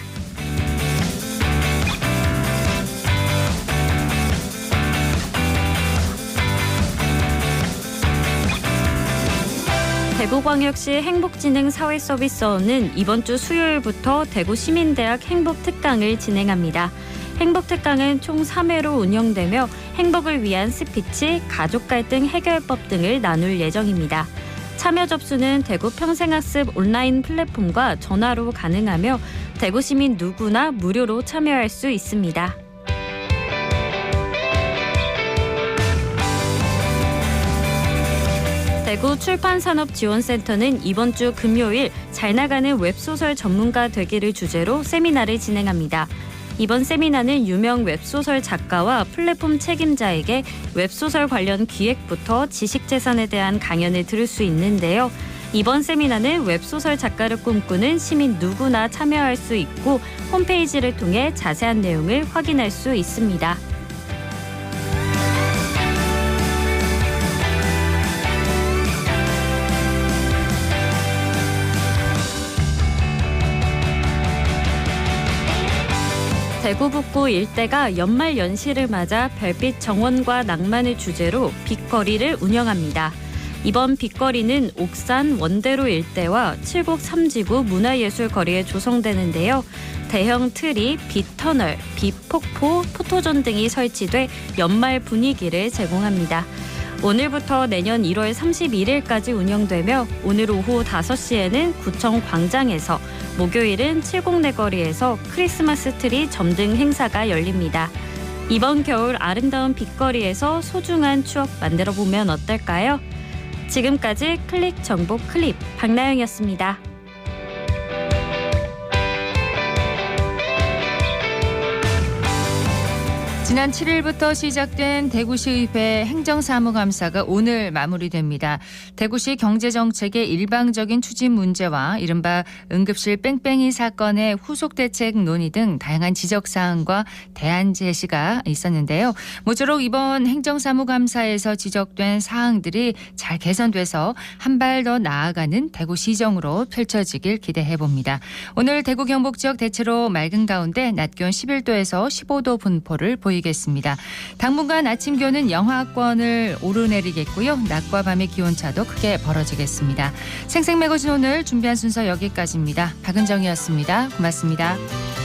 대구광역시 행복진흥사회서비스원은 이번 주 수요일부터 대구시민대학 행복특강을 진행합니다. 행복특강은 총 3회로 운영되며 행복을 위한 스피치, 가족 갈등 해결법 등을 나눌 예정입니다. 참여 접수는 대구 평생학습 온라인 플랫폼과 전화로 가능하며 대구 시민 누구나 무료로 참여할 수 있습니다. 대구 출판산업지원센터는 이번 주 금요일 잘 나가는 웹소설 전문가 되기를 주제로 세미나를 진행합니다. 이번 세미나는 유명 웹소설 작가와 플랫폼 책임자에게 웹소설 관련 기획부터 지식재산에 대한 강연을 들을 수 있는데요. 이번 세미나는 웹소설 작가를 꿈꾸는 시민 누구나 참여할 수 있고 홈페이지를 통해 자세한 내용을 확인할 수 있습니다. 대구 북구 일대가 연말 연시를 맞아 별빛 정원과 낭만을 주제로 빛거리를 운영합니다. 이번 빛거리는 옥산 원대로 일대와 칠곡 3지구 문화예술거리에 조성되는데요. 대형 트리, 빛터널, 빛폭포, 포토존 등이 설치돼 연말 분위기를 제공합니다. 오늘부터 내년 1월 31일까지 운영되며 오늘 오후 5시에는 구청 광장에서 목요일은 칠곡내거리에서 크리스마스 트리 점등 행사가 열립니다. 이번 겨울 아름다운 빛거리에서 소중한 추억 만들어보면 어떨까요? 지금까지 클릭 정보 클립 박나영이었습니다. 지난 7일부터 시작된 대구시의회 행정사무감사가 오늘 마무리됩니다. 대구시 경제정책의 일방적인 추진 문제와 이른바 응급실 뺑뺑이 사건의 후속 대책 논의 등 다양한 지적사항과 대안 제시가 있었는데요. 모쪼록 이번 행정사무감사에서 지적된 사항들이 잘 개선돼서 한 발 더 나아가는 대구시정으로 펼쳐지길 기대해봅니다. 오늘 대구 경북 지역 대체로 맑은 가운데 낮 기온 11도에서 15도 분포를 보이겠습니다. 당분간 아침 기온은 영하권을 오르내리겠고요. 낮과 밤의 기온차도 크게 벌어지겠습니다. 생생매거진 오늘 준비한 순서 여기까지입니다. 박은정이었습니다. 고맙습니다.